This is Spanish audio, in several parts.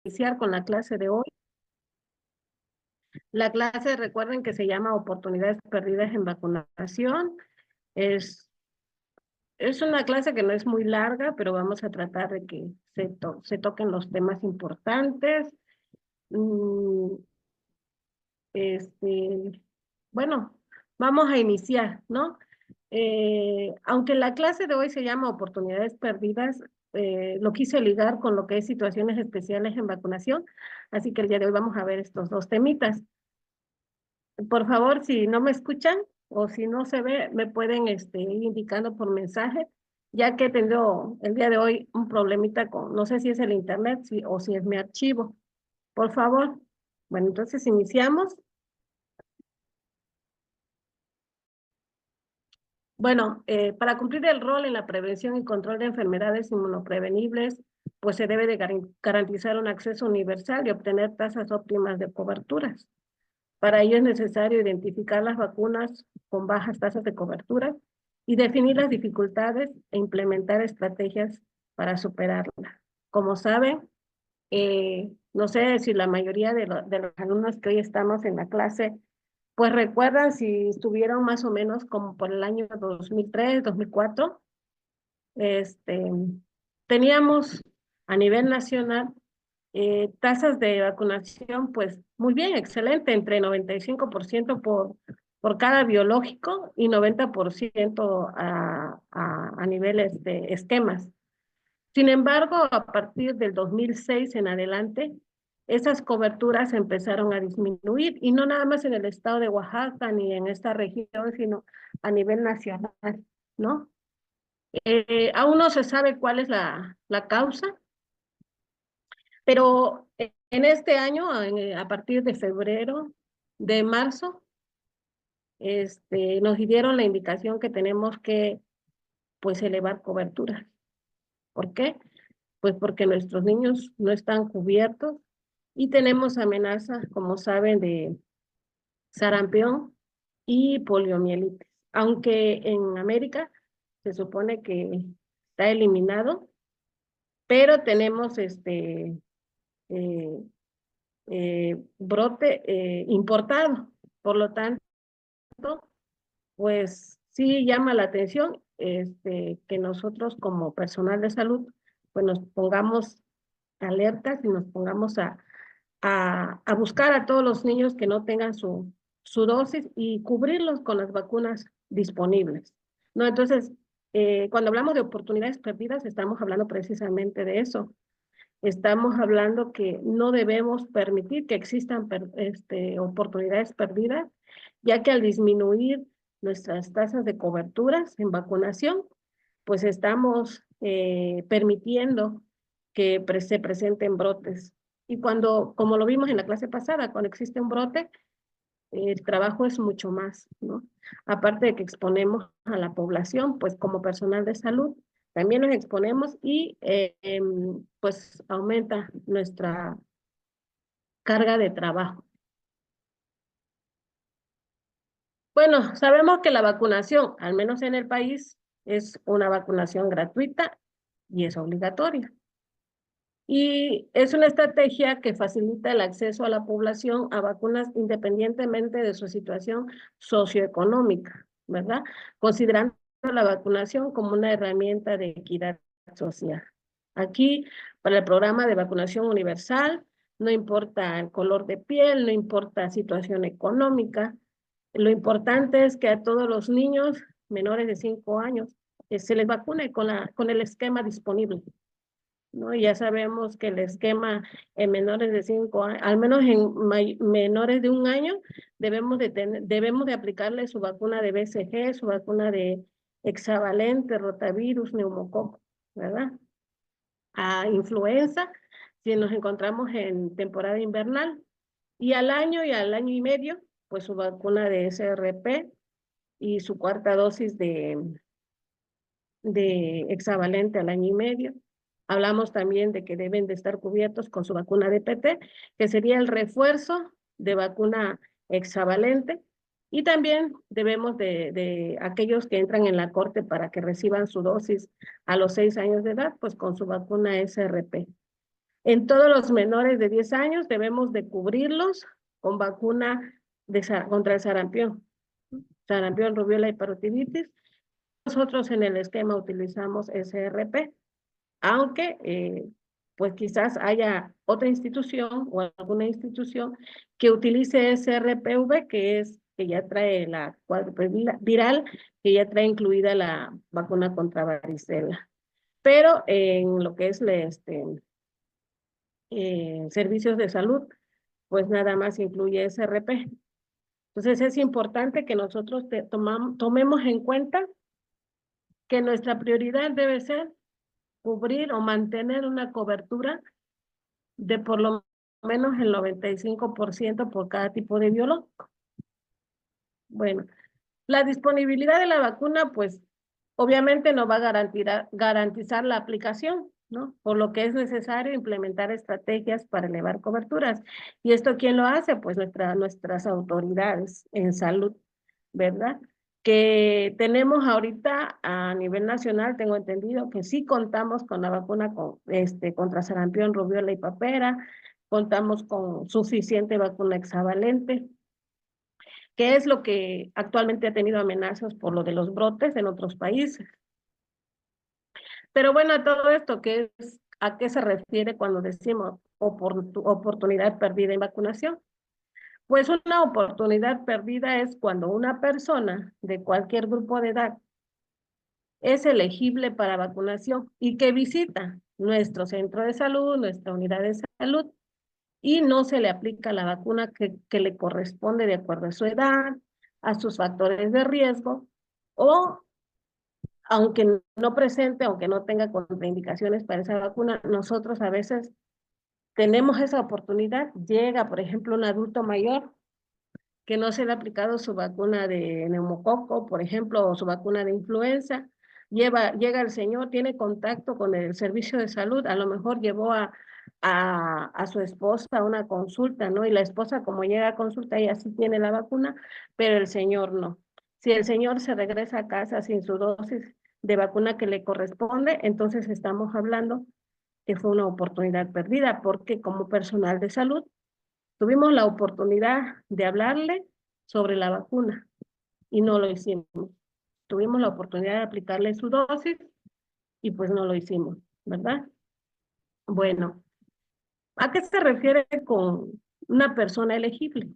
iniciar con la clase de hoy. La clase, recuerden que se llama Oportunidades Perdidas en Vacunación. Es, es una clase que no es muy larga, pero vamos a tratar de que se toquen los temas importantes. Mm, este, bueno, vamos a iniciar, ¿no? Aunque la clase de hoy se llama Oportunidades Perdidas, lo quise ligar con lo que es situaciones especiales en vacunación, así que el día de hoy vamos a ver estos dos temitas. Por favor, si no me escuchan o si no se ve, me pueden ir indicando por mensaje, ya que tengo el día de hoy un problemita con, no sé si es el internet o si es mi archivo. Por favor. Bueno, entonces iniciamos. Bueno, para cumplir el rol en la prevención y control de enfermedades inmunoprevenibles, pues se debe de garantizar un acceso universal y obtener tasas óptimas de coberturas. Para ello es necesario identificar las vacunas con bajas tasas de cobertura y definir las dificultades e implementar estrategias para superarlas. Como saben, no sé si la mayoría de los alumnos que hoy estamos en la clase, pues recuerdan si estuvieron más o menos como por el año 2003, 2004, este, teníamos a nivel nacional tasas de vacunación, pues muy bien, excelente, entre 95% por cada biológico y 90% a niveles de esquemas. Sin embargo, a partir del 2006 en adelante, esas coberturas empezaron a disminuir, y no nada más en el estado de Oaxaca ni en esta región, sino a nivel nacional, ¿no? Aún no se sabe cuál es la causa, pero en este año, a partir de febrero, de marzo, nos dieron la indicación que tenemos que, pues, elevar cobertura. ¿Por qué? Pues porque nuestros niños no están cubiertos y tenemos amenazas, como saben, de sarampión y poliomielitis. Aunque en América se supone que está eliminado, pero tenemos eh, brote importado. Por lo tanto, pues sí llama la atención que nosotros como personal de salud, pues nos pongamos alertas y nos pongamos a buscar a todos los niños que no tengan su dosis y cubrirlos con las vacunas disponibles, ¿no? Entonces, cuando hablamos de oportunidades perdidas, estamos hablando precisamente de eso. Estamos hablando que no debemos permitir que existan oportunidades perdidas, ya que al disminuir nuestras tasas de coberturas en vacunación, pues estamos permitiendo que se presenten brotes. Y cuando, como lo vimos en la clase pasada, cuando existe un brote, el trabajo es mucho más, ¿no? Aparte de que exponemos a la población, pues como personal de salud, también nos exponemos y pues aumenta nuestra carga de trabajo. Bueno, sabemos que la vacunación, al menos en el país, es una vacunación gratuita y es obligatoria. Y es una estrategia que facilita el acceso a la población a vacunas independientemente de su situación socioeconómica, ¿verdad? Considerando la vacunación como una herramienta de equidad social. Aquí, para el programa de vacunación universal, no importa el color de piel, no importa situación económica, lo importante es que a todos los niños menores de 5 años se les vacune con el esquema disponible, ¿no? Ya sabemos que el esquema en menores de 5 años, al menos en menores de 1 año, debemos de aplicarle su vacuna de BCG, su vacuna de hexavalente, rotavirus, neumococo, ¿verdad? A influenza, si nos encontramos en temporada invernal, y al año y medio, pues su vacuna de SRP y su cuarta dosis de hexavalente al año y medio. Hablamos también de que deben de estar cubiertos con su vacuna de PT, que sería el refuerzo de vacuna hexavalente. Y también debemos de aquellos que entran en la corte para que reciban su dosis a los 6 años de edad, pues con su vacuna SRP. En todos los menores de 10 años debemos de cubrirlos con vacuna contra el sarampión, rubiola y parotiditis. Nosotros en el esquema utilizamos SRP, aunque pues quizás haya otra institución o alguna institución que utilice SRPV, que ya trae la cuádruple viral, que ya trae incluida la vacuna contra varicela. Pero en lo que es servicios de salud, pues nada más incluye SRP. Entonces es importante que nosotros tomemos en cuenta que nuestra prioridad debe ser cubrir o mantener una cobertura de por lo menos el 95% por cada tipo de biológico. Bueno, la disponibilidad de la vacuna, pues obviamente no va a garantizar la aplicación, ¿no? Por lo que es necesario implementar estrategias para elevar coberturas. ¿Y esto quién lo hace? Pues nuestras autoridades en salud, ¿verdad? Que tenemos ahorita a nivel nacional, tengo entendido que sí contamos con la vacuna contra sarampión, rubiola y papera, contamos con suficiente vacuna hexavalente, que es lo que actualmente ha tenido amenazas por lo de los brotes en otros países. Pero bueno, todo esto, ¿a qué se refiere cuando decimos oportunidad perdida en vacunación? Pues una oportunidad perdida es cuando una persona de cualquier grupo de edad es elegible para vacunación y que visita nuestro centro de salud, nuestra unidad de salud, y no se le aplica la vacuna que le corresponde de acuerdo a su edad, a sus factores de riesgo, o aunque no presente, aunque no tenga contraindicaciones para esa vacuna, nosotros a veces tenemos esa oportunidad. Llega, por ejemplo, un adulto mayor que no se le ha aplicado su vacuna de neumococo, por ejemplo, o su vacuna de influenza. Llega el señor, tiene contacto con el servicio de salud, a lo mejor llevó a su esposa a una consulta, ¿no? Y la esposa, como llega a consulta, ella sí tiene la vacuna, pero el señor no. Si el señor se regresa a casa sin su dosis de vacuna que le corresponde, entonces estamos hablando que fue una oportunidad perdida, porque como personal de salud tuvimos la oportunidad de hablarle sobre la vacuna y no lo hicimos. Tuvimos la oportunidad de aplicarle su dosis y pues no lo hicimos, ¿verdad? Bueno, ¿a qué se refiere con una persona elegible?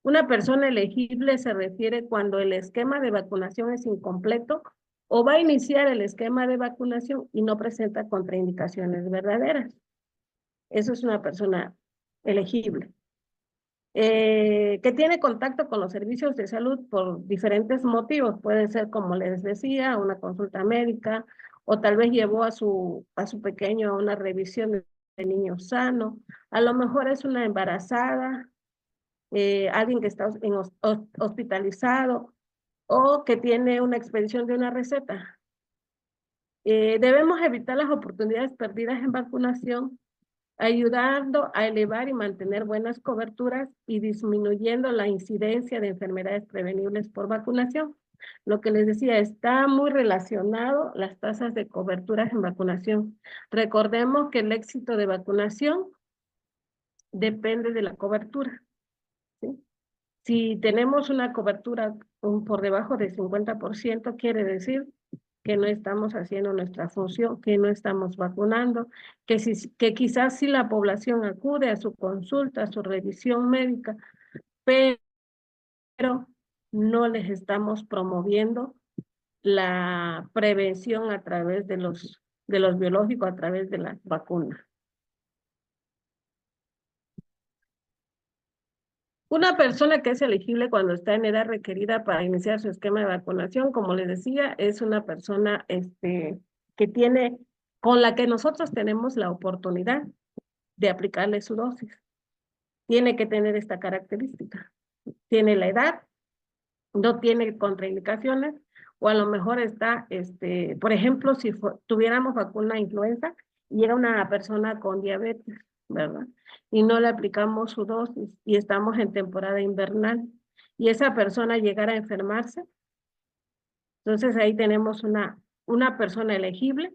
Una persona elegible se refiere cuando el esquema de vacunación es incompleto o va a iniciar el esquema de vacunación y no presenta contraindicaciones verdaderas. Eso es una persona elegible. Que tiene contacto con los servicios de salud por diferentes motivos. Puede ser, como les decía, una consulta médica, o tal vez llevó a su pequeño a una revisión de niño sano. A lo mejor es una embarazada, alguien que está hospitalizado o que tiene una expedición de una receta. Debemos evitar las oportunidades perdidas en vacunación, ayudando a elevar y mantener buenas coberturas y disminuyendo la incidencia de enfermedades prevenibles por vacunación. Lo que les decía, está muy relacionado las tasas de coberturas en vacunación. Recordemos que el éxito de vacunación depende de la cobertura, ¿sí? Si tenemos una cobertura por debajo del 50%, quiere decir que no estamos haciendo nuestra función, que no estamos vacunando, que quizás sí la población acude a su consulta, a su revisión médica, pero no les estamos promoviendo la prevención a través de los biológicos, a través de las vacunas. Una persona que es elegible cuando está en edad requerida para iniciar su esquema de vacunación, como les decía, es una persona que tiene, con la que nosotros tenemos la oportunidad de aplicarle su dosis. Tiene que tener esta característica. Tiene la edad, no tiene contraindicaciones, o a lo mejor está, por ejemplo, si tuviéramos vacuna influenza y era una persona con diabetes, ¿verdad? Y no le aplicamos su dosis y estamos en temporada invernal y esa persona llegara a enfermarse, entonces ahí tenemos una persona elegible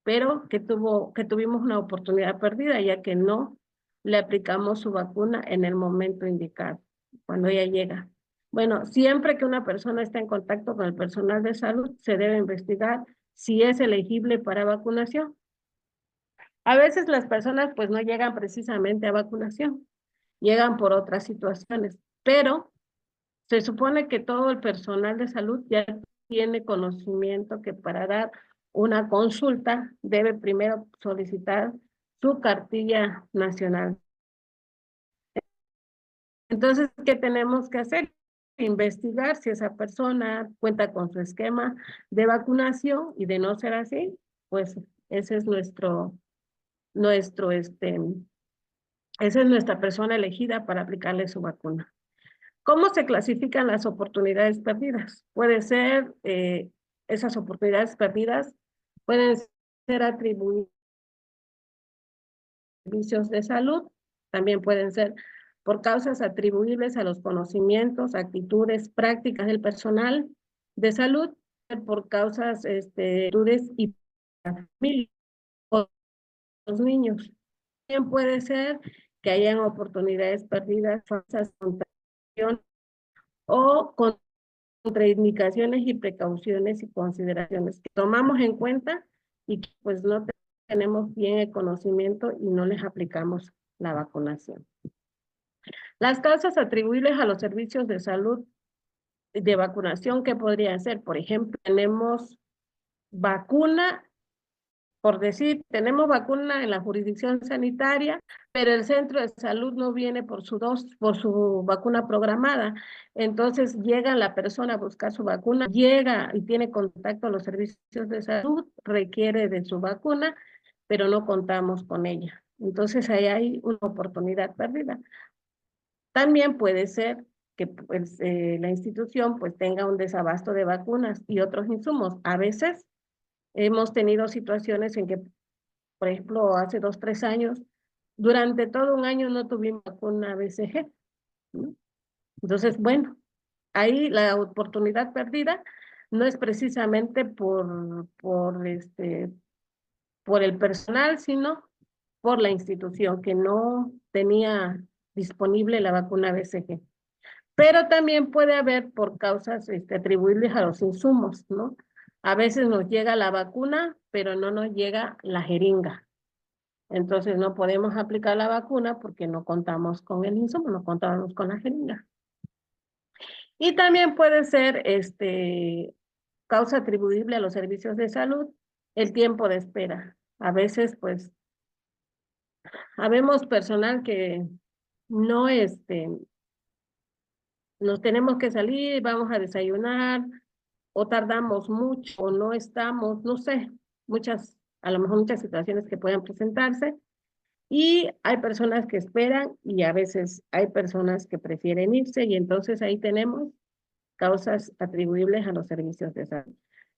pero que tuvimos una oportunidad perdida, ya que no le aplicamos su vacuna en el momento indicado, cuando ella llega. Bueno, siempre que una persona está en contacto con el personal de salud, se debe investigar si es elegible para vacunación. A veces las personas pues no llegan precisamente a vacunación, llegan por otras situaciones, pero se supone que todo el personal de salud ya tiene conocimiento que para dar una consulta debe primero solicitar su cartilla nacional. Entonces, ¿qué tenemos que hacer? Investigar si esa persona cuenta con su esquema de vacunación, y de no ser así, pues ese es esa es nuestra persona elegida para aplicarle su vacuna. ¿Cómo se clasifican las oportunidades perdidas? Puede ser, esas oportunidades perdidas pueden ser atribuidas a servicios de salud, también pueden ser por causas atribuibles a los conocimientos, actitudes, prácticas del personal de salud, por causas, actitudes y familia, o los niños. También puede ser que hayan oportunidades perdidas, falsas contagiación o contraindicaciones y precauciones y consideraciones que tomamos en cuenta y que pues no tenemos bien el conocimiento y no les aplicamos la vacunación. Las causas atribuibles a los servicios de salud de vacunación, ¿qué podrían ser? Por ejemplo, tenemos vacuna, por decir, tenemos vacuna en la jurisdicción sanitaria, pero el centro de salud no viene por su vacuna programada. Entonces llega la persona a buscar su vacuna, llega y tiene contacto a los servicios de salud, requiere de su vacuna, pero no contamos con ella. Entonces ahí hay una oportunidad perdida. También puede ser que pues, la institución pues tenga un desabasto de vacunas y otros insumos. A veces hemos tenido situaciones en que, por ejemplo, hace 2, 3 años, durante todo un año no tuvimos vacuna BCG, ¿no? Entonces, bueno, ahí la oportunidad perdida no es precisamente por el personal, sino por la institución que no tenía disponible la vacuna BCG. Pero también puede haber por causas atribuibles a los insumos, ¿no? A veces nos llega la vacuna, pero no nos llega la jeringa. Entonces no podemos aplicar la vacuna porque no contamos con el insumo, no contamos con la jeringa. Y también puede ser causa atribuible a los servicios de salud, el tiempo de espera. A veces, pues, habemos personal que no, nos tenemos que salir, vamos a desayunar, o tardamos mucho, o no estamos, no sé, a lo mejor muchas situaciones que puedan presentarse. Y hay personas que esperan y a veces hay personas que prefieren irse, y entonces ahí tenemos causas atribuibles a los servicios de salud.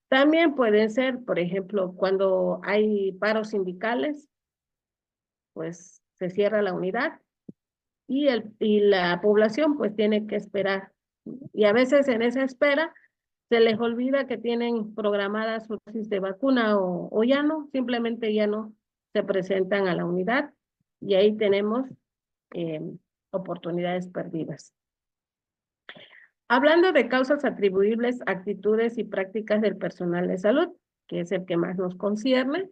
También pueden ser, por ejemplo, cuando hay paros sindicales, pues se cierra la unidad y la población pues tiene que esperar. Y a veces en esa espera se les olvida que tienen programada su dosis de vacuna o ya no, simplemente ya no se presentan a la unidad, y ahí tenemos eh, oportunidades perdidas. Hablando de causas atribuibles, actitudes y prácticas del personal de salud, que es el que más nos concierne,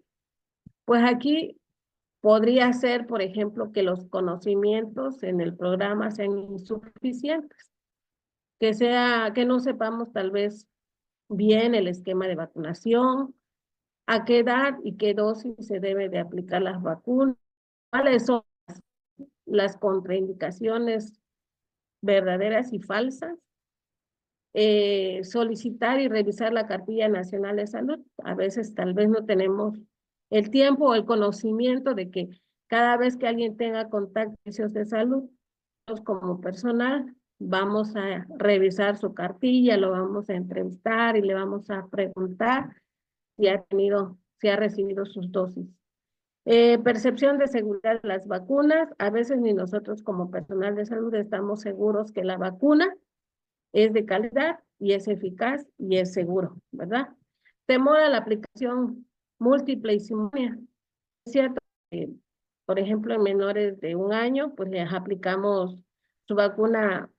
pues aquí podría ser, por ejemplo, que los conocimientos en el programa sean insuficientes, que no sepamos tal vez bien el esquema de vacunación, a qué edad y qué dosis se debe de aplicar las vacunas, cuáles son las contraindicaciones verdaderas y falsas, solicitar y revisar la cartilla nacional de salud. A veces tal vez no tenemos el tiempo o el conocimiento de que cada vez que alguien tenga contacto con servicios de salud, nosotros como personal vamos a revisar su cartilla, lo vamos a entrevistar y le vamos a preguntar si ha recibido sus dosis. Percepción de seguridad de las vacunas. A veces ni nosotros como personal de salud estamos seguros que la vacuna es de calidad y es eficaz y es seguro, ¿verdad? Temor a la aplicación múltiple y simultánea. Es cierto que, por ejemplo, en menores de 1 año, pues les aplicamos su vacuna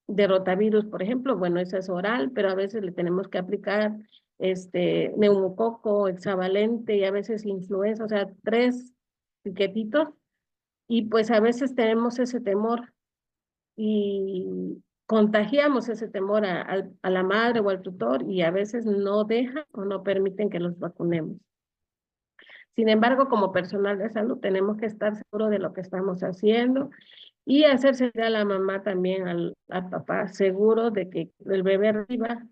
de rotavirus, por ejemplo, bueno, esa es oral, pero a veces le tenemos que aplicar neumococo, hexavalente y a veces influenza, o sea, 3 piquetitos, y pues a veces tenemos ese temor y contagiamos ese temor a la madre o al tutor y a veces no dejan o no permiten que los vacunemos. Sin embargo, como personal de salud tenemos que estar seguros de lo que estamos haciendo y hacerse a la mamá también, al papá, seguro de que el bebé reciba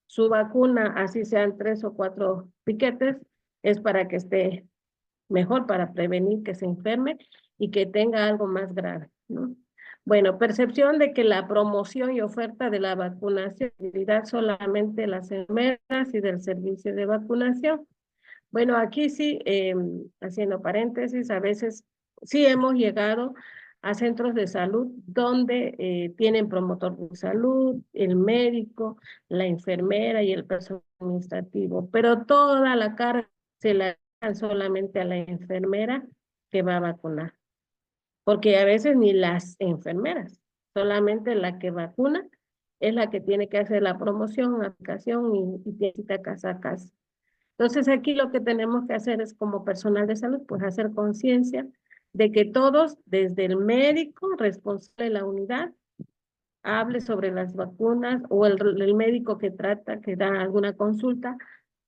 su vacuna, así sean 3 o 4 piquetes, es para que esté mejor, para prevenir que se enferme y que tenga algo más grave, ¿no? Bueno, percepción de que la promoción y oferta de la vacunación es actividad solamente de las enfermeras y del servicio de vacunación. Bueno, aquí sí, haciendo paréntesis, a veces sí hemos llegado a centros de salud donde tienen promotor de salud, el médico, la enfermera y el personal administrativo, pero toda la carga se la dan solamente a la enfermera que va a vacunar, porque a veces ni las enfermeras, solamente la que vacuna es la que tiene que hacer la promoción, aplicación y tiene que ir casa a casa. Entonces aquí lo que tenemos que hacer es como personal de salud, pues hacer conciencia de que todos, desde el médico responsable de la unidad, hable sobre las vacunas o el médico que trata, que da alguna consulta,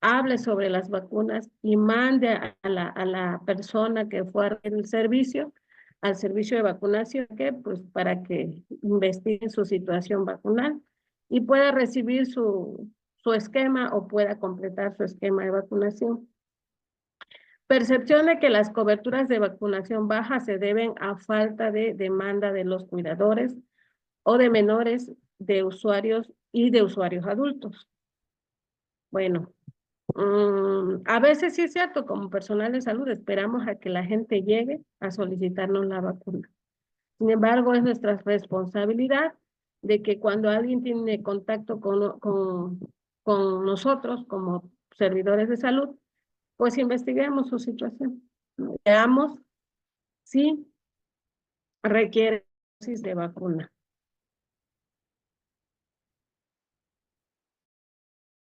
hable sobre las vacunas y mande a la persona que fue al servicio de vacunación, que pues para que investigue su situación vacunal y pueda recibir su esquema o pueda completar su esquema de vacunación. Percepción de que las coberturas de vacunación bajas se deben a falta de demanda de los cuidadores o de menores de usuarios y de usuarios adultos. Bueno, a veces sí es cierto, como personal de salud esperamos a que la gente llegue a solicitarnos la vacuna. Sin embargo, es nuestra responsabilidad de que cuando alguien tiene contacto con nosotros como servidores de salud, pues investiguemos su situación. Veamos si requiere dosis de vacuna.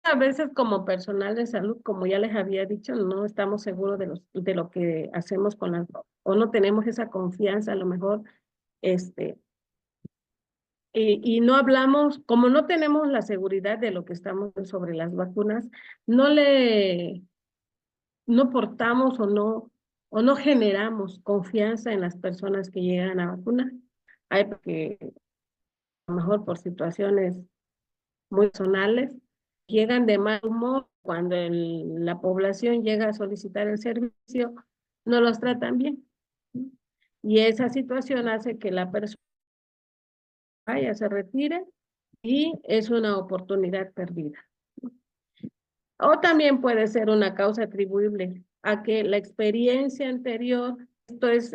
A veces como personal de salud, como ya les había dicho, no estamos seguros de lo que hacemos con las, o no tenemos esa confianza a lo mejor, y no hablamos, como no tenemos la seguridad de lo que estamos sobre las vacunas, no portamos o no generamos confianza en las personas que llegan a vacunar. Hay que, a lo mejor por situaciones muy personales, llegan de mal humor cuando la población llega a solicitar el servicio, no los tratan bien. Y esa situación hace que la persona vaya, se retire y es una oportunidad perdida. O también puede ser una causa atribuible a que la experiencia anterior, esto es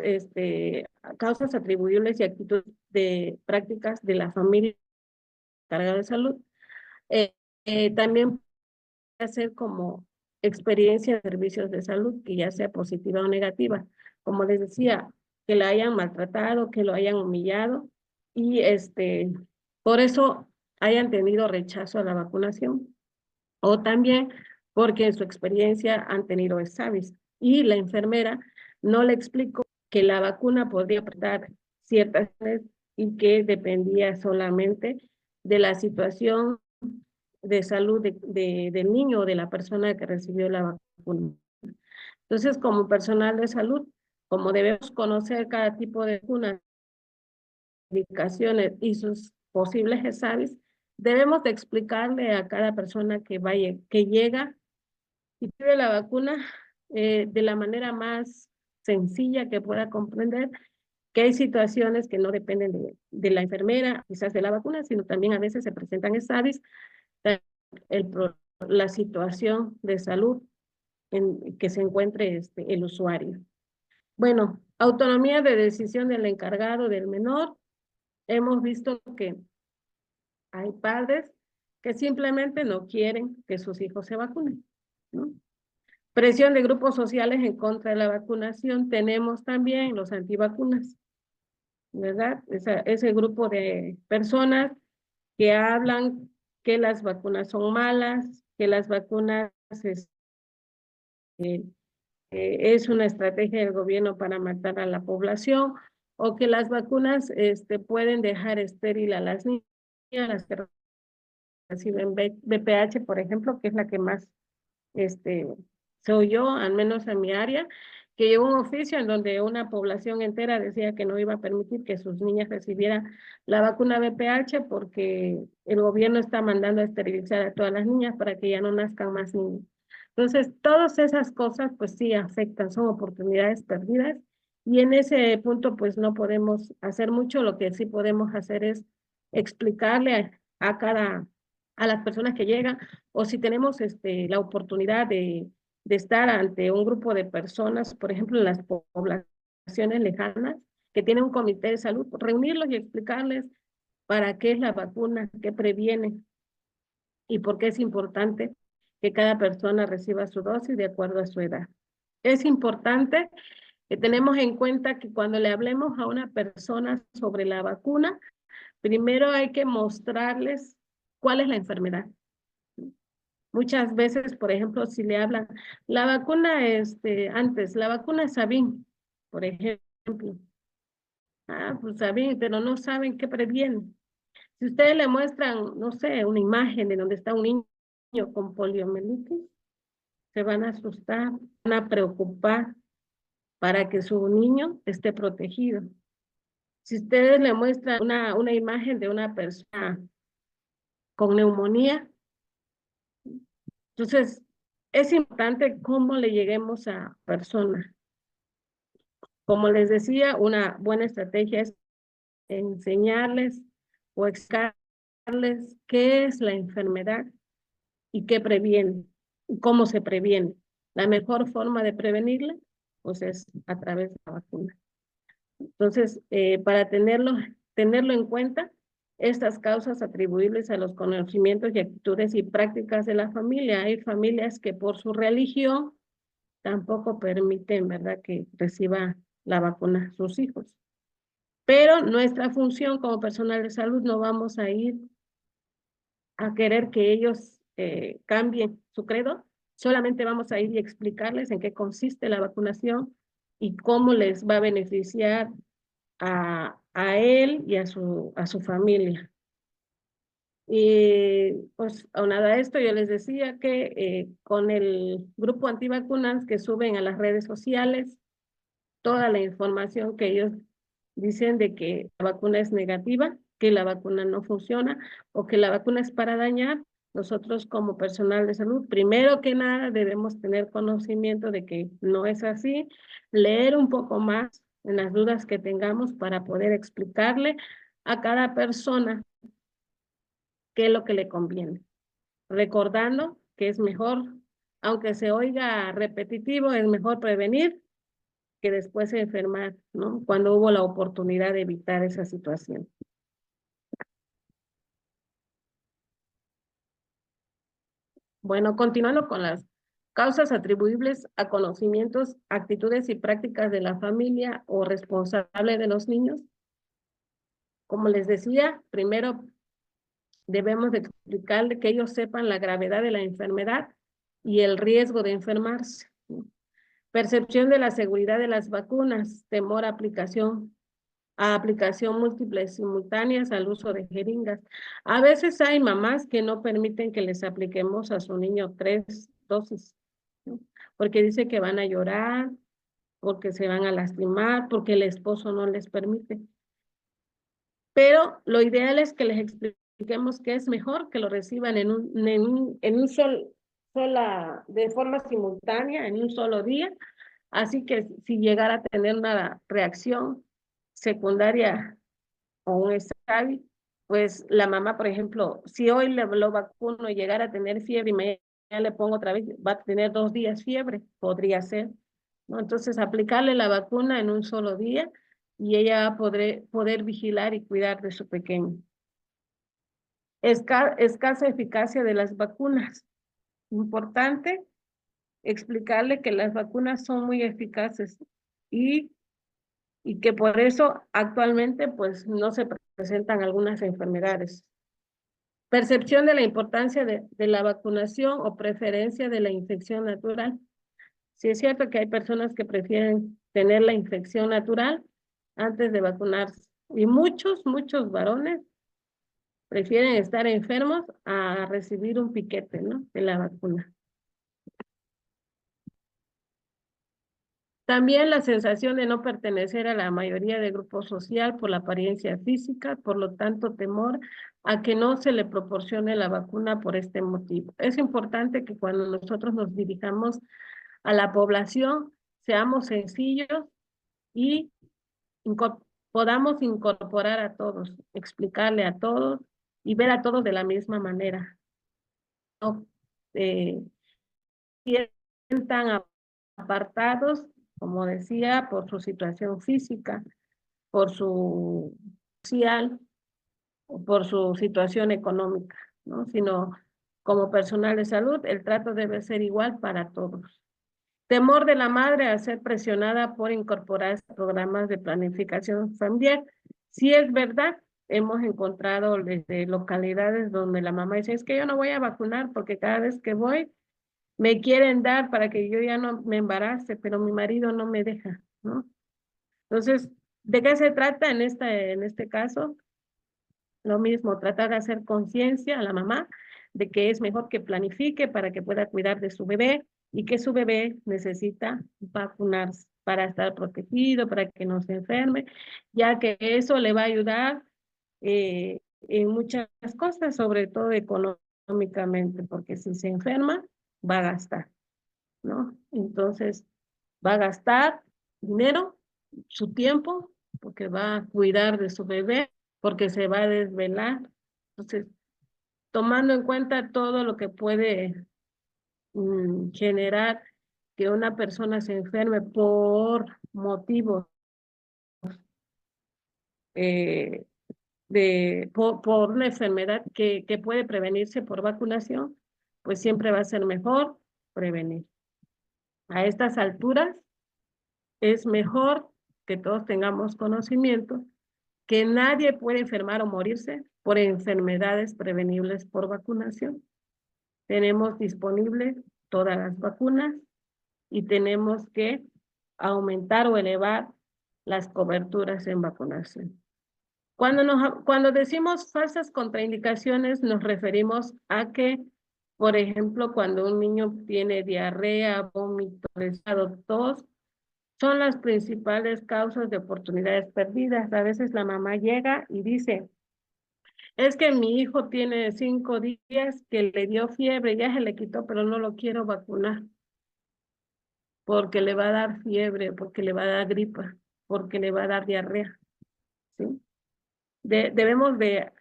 causas atribuibles y actitudes de prácticas de la familia cargada de salud, también puede ser como experiencia de servicios de salud, que ya sea positiva o negativa. Como les decía, que la hayan maltratado, que lo hayan humillado y por eso hayan tenido rechazo a la vacunación. O también porque en su experiencia han tenido ESAVIS y la enfermera no le explicó que la vacuna podría apretar ciertas veces y que dependía solamente de la situación de salud del niño o de la persona que recibió la vacuna. Entonces, como personal de salud, como debemos conocer cada tipo de vacuna, indicaciones y sus posibles ESAVIS, debemos de explicarle a cada persona que llega y pide la vacuna de la manera más sencilla que pueda comprender que hay situaciones que no dependen de la enfermera, quizás de la vacuna, sino también a veces se presentan ESAVIS, la situación de salud en que se encuentre el usuario. Bueno, autonomía de decisión del encargado del menor. Hemos visto que hay padres que simplemente no quieren que sus hijos se vacunen, ¿no? Presión de grupos sociales en contra de la vacunación. Tenemos también los antivacunas, ¿verdad? Ese grupo de personas que hablan que las vacunas son malas, que las vacunas es una estrategia del gobierno para matar a la población, o que las vacunas pueden dejar estéril a las niñas, las que reciben BPH, por ejemplo, que es la que más se oyó, al menos en mi área, que llegó un oficio en donde una población entera decía que no iba a permitir que sus niñas recibieran la vacuna BPH porque el gobierno está mandando a esterilizar a todas las niñas para que ya no nazcan más niños. Entonces, todas esas cosas, pues sí afectan, son oportunidades perdidas, y en ese punto, pues no podemos hacer mucho. Lo que sí podemos hacer es explicarle a las personas que llegan, o si tenemos la oportunidad de estar ante un grupo de personas, por ejemplo, en las poblaciones lejanas, que tienen un comité de salud, reunirlos y explicarles para qué es la vacuna, qué previene y por qué es importante que cada persona reciba su dosis de acuerdo a su edad. Es importante que tenemos en cuenta que cuando le hablemos a una persona sobre la vacuna, primero hay que mostrarles cuál es la enfermedad. Muchas veces, por ejemplo, si le hablan, la vacuna, antes, la vacuna Sabin, por ejemplo. Ah, pues Sabin, pero no saben qué previene. Si ustedes le muestran, no sé, una imagen de donde está un niño con poliomielitis, se van a asustar, van a preocupar para que su niño esté protegido. Si ustedes le muestran una imagen de una persona con neumonía, entonces es importante cómo le lleguemos a personas. Como les decía, una buena estrategia es enseñarles o explicarles qué es la enfermedad y qué previene, y cómo se previene. La mejor forma de prevenirla, pues es a través de la vacuna. Entonces, para tenerlo en cuenta, estas causas atribuibles a los conocimientos y actitudes y prácticas de la familia. Hay familias que por su religión tampoco permiten, ¿verdad?, que reciba la vacuna sus hijos. Pero nuestra función como personal de salud no vamos a ir a querer que ellos cambien su credo, solamente vamos a ir y explicarles en qué consiste la vacunación y cómo les va a beneficiar a él y a su familia. Y pues aunado a esto, yo les decía que con el grupo antivacunas que suben a las redes sociales toda la información que ellos dicen de que la vacuna es negativa, que la vacuna no funciona o que la vacuna es para dañar, nosotros como personal de salud, primero que nada debemos tener conocimiento de que no es así, leer un poco más en las dudas que tengamos para poder explicarle a cada persona qué es lo que le conviene. Recordando que es mejor, aunque se oiga repetitivo, es mejor prevenir que después enfermar, ¿no? Cuando hubo la oportunidad de evitar esa situación. Bueno, continuando con las causas atribuibles a conocimientos, actitudes y prácticas de la familia o responsable de los niños. Como les decía, primero debemos de explicarle que ellos sepan la gravedad de la enfermedad y el riesgo de enfermarse. Percepción de la seguridad de las vacunas, temor a aplicación múltiples simultáneas al uso de jeringas. A veces hay mamás que no permiten que les apliquemos a su niño 3 dosis, ¿no? Porque dice que van a llorar, porque se van a lastimar, porque el esposo no les permite. Pero lo ideal es que les expliquemos que es mejor que lo reciban de forma simultánea, en un solo día. Así que si llegara a tener una reacción secundaria o un SAVI, pues la mamá, por ejemplo, si hoy lo vacuno y llegara a tener fiebre y mañana le pongo otra vez, va a tener 2 días fiebre, podría ser, ¿no? Entonces, aplicarle la vacuna en un solo día y ella va a poder vigilar y cuidar de su pequeño. Escasa eficacia de las vacunas. Importante explicarle que las vacunas son muy eficaces y, y que por eso actualmente pues no se presentan algunas enfermedades. Percepción de la importancia de la vacunación o preferencia de la infección natural. Sí es cierto que hay personas que prefieren tener la infección natural antes de vacunarse. Y muchos varones prefieren estar enfermos a recibir un piquete, ¿no? De la vacuna. También la sensación de no pertenecer a la mayoría del grupo social por la apariencia física, por lo tanto temor a que no se le proporcione la vacuna por este motivo. Es importante que cuando nosotros nos dirijamos a la población seamos sencillos y podamos incorporar a todos, explicarle a todos y ver a todos de la misma manera. No sientan apartados, como decía, por su situación física, por su social o por su situación económica, ¿no? Sino como personal de salud, el trato debe ser igual para todos. Temor de la madre a ser presionada por incorporar programas de planificación familiar. Si es verdad, hemos encontrado desde localidades donde la mamá dice, es que yo no voy a vacunar porque cada vez que voy me quieren dar para que yo ya no me embarace, pero mi marido no me deja, ¿no? Entonces, ¿de qué se trata en este caso? Lo mismo, tratar de hacer conciencia a la mamá de que es mejor que planifique para que pueda cuidar de su bebé y que su bebé necesita vacunarse para estar protegido, para que no se enferme, ya que eso le va a ayudar en muchas cosas, sobre todo económicamente, porque si se enferma, va a gastar, ¿no? Entonces, va a gastar dinero, su tiempo, porque va a cuidar de su bebé, porque se va a desvelar. Entonces, tomando en cuenta todo lo que puede generar que una persona se enferme por motivos eh, por una enfermedad que puede prevenirse por vacunación, pues siempre va a ser mejor prevenir. A estas alturas, es mejor que todos tengamos conocimiento que nadie puede enfermar o morirse por enfermedades prevenibles por vacunación. Tenemos disponibles todas las vacunas y tenemos que aumentar o elevar las coberturas en vacunación. Cuando decimos falsas contraindicaciones, nos referimos a que, por ejemplo, cuando un niño tiene diarrea, vómito, resfriado, tos, son las principales causas de oportunidades perdidas. A veces la mamá llega y dice, es que mi hijo tiene 5 días que le dio fiebre, ya se le quitó, pero no lo quiero vacunar porque le va a dar fiebre, porque le va a dar gripa, porque le va a dar diarrea, ¿sí? Debemos de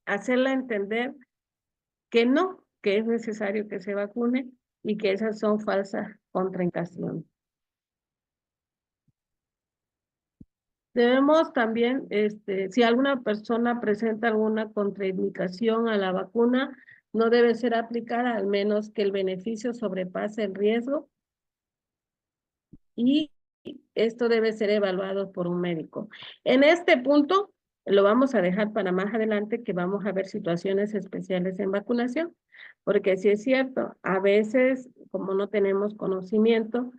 hacerla entender que no, que es necesario que se vacune y que esas son falsas contraindicaciones. Debemos también, si alguna persona presenta alguna contraindicación a la vacuna, no debe ser aplicada al menos que el beneficio sobrepase el riesgo y esto debe ser evaluado por un médico. En este punto lo vamos a dejar para más adelante, que vamos a ver situaciones especiales en vacunación, porque sí es cierto, a veces como no tenemos conocimiento,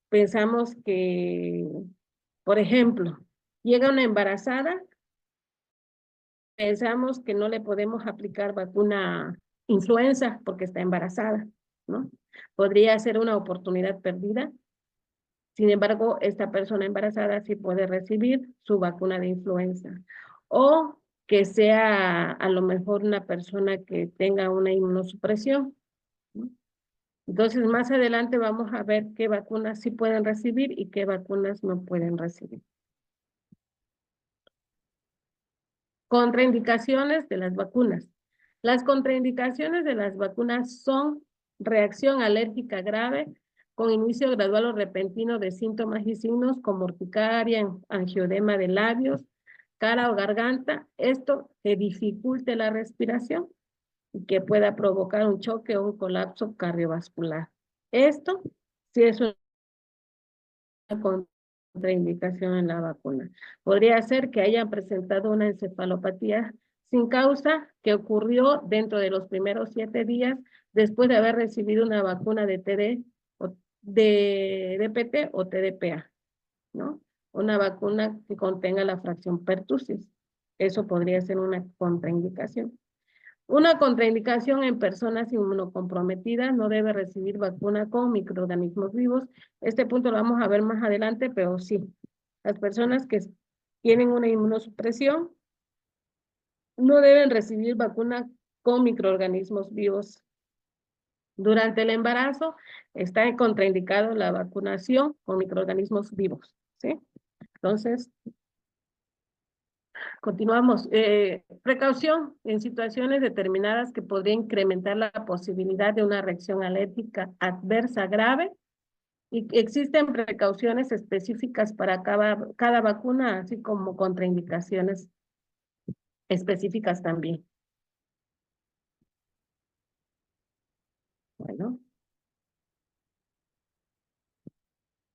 pensamos que, por ejemplo, llega una embarazada, pensamos que no le podemos aplicar vacuna influenza porque está embarazada, ¿no? Podría ser una oportunidad perdida. Sin embargo, esta persona embarazada sí puede recibir su vacuna de influenza. O que sea a lo mejor una persona que tenga una inmunosupresión, ¿no? Entonces, más adelante vamos a ver qué vacunas sí pueden recibir y qué vacunas no pueden recibir. Contraindicaciones de las vacunas. Las contraindicaciones de las vacunas son reacción alérgica grave con inicio gradual o repentino de síntomas y signos como urticaria, angioedema de labios, cara o garganta. Esto que dificulte la respiración. y que pueda provocar un choque o un colapso cardiovascular. Esto sí es una contraindicación en la vacuna. Podría ser que hayan presentado una encefalopatía sin causa que ocurrió dentro de los primeros 7 días después de haber recibido una vacuna de TD, o de DPT o TDPA, ¿no? Una vacuna que contenga la fracción pertussis. Eso podría ser una contraindicación. Una contraindicación en personas inmunocomprometidas: no debe recibir vacuna con microorganismos vivos. Este punto lo vamos a ver más adelante, pero sí, las personas que tienen una inmunosupresión no deben recibir vacuna con microorganismos vivos. Durante el embarazo está contraindicado la vacunación con microorganismos vivos, ¿sí? Entonces, continuamos. Precaución en situaciones determinadas que podría incrementar la posibilidad de una reacción alérgica adversa grave, y existen precauciones específicas para cada vacuna, así como contraindicaciones específicas también. Bueno,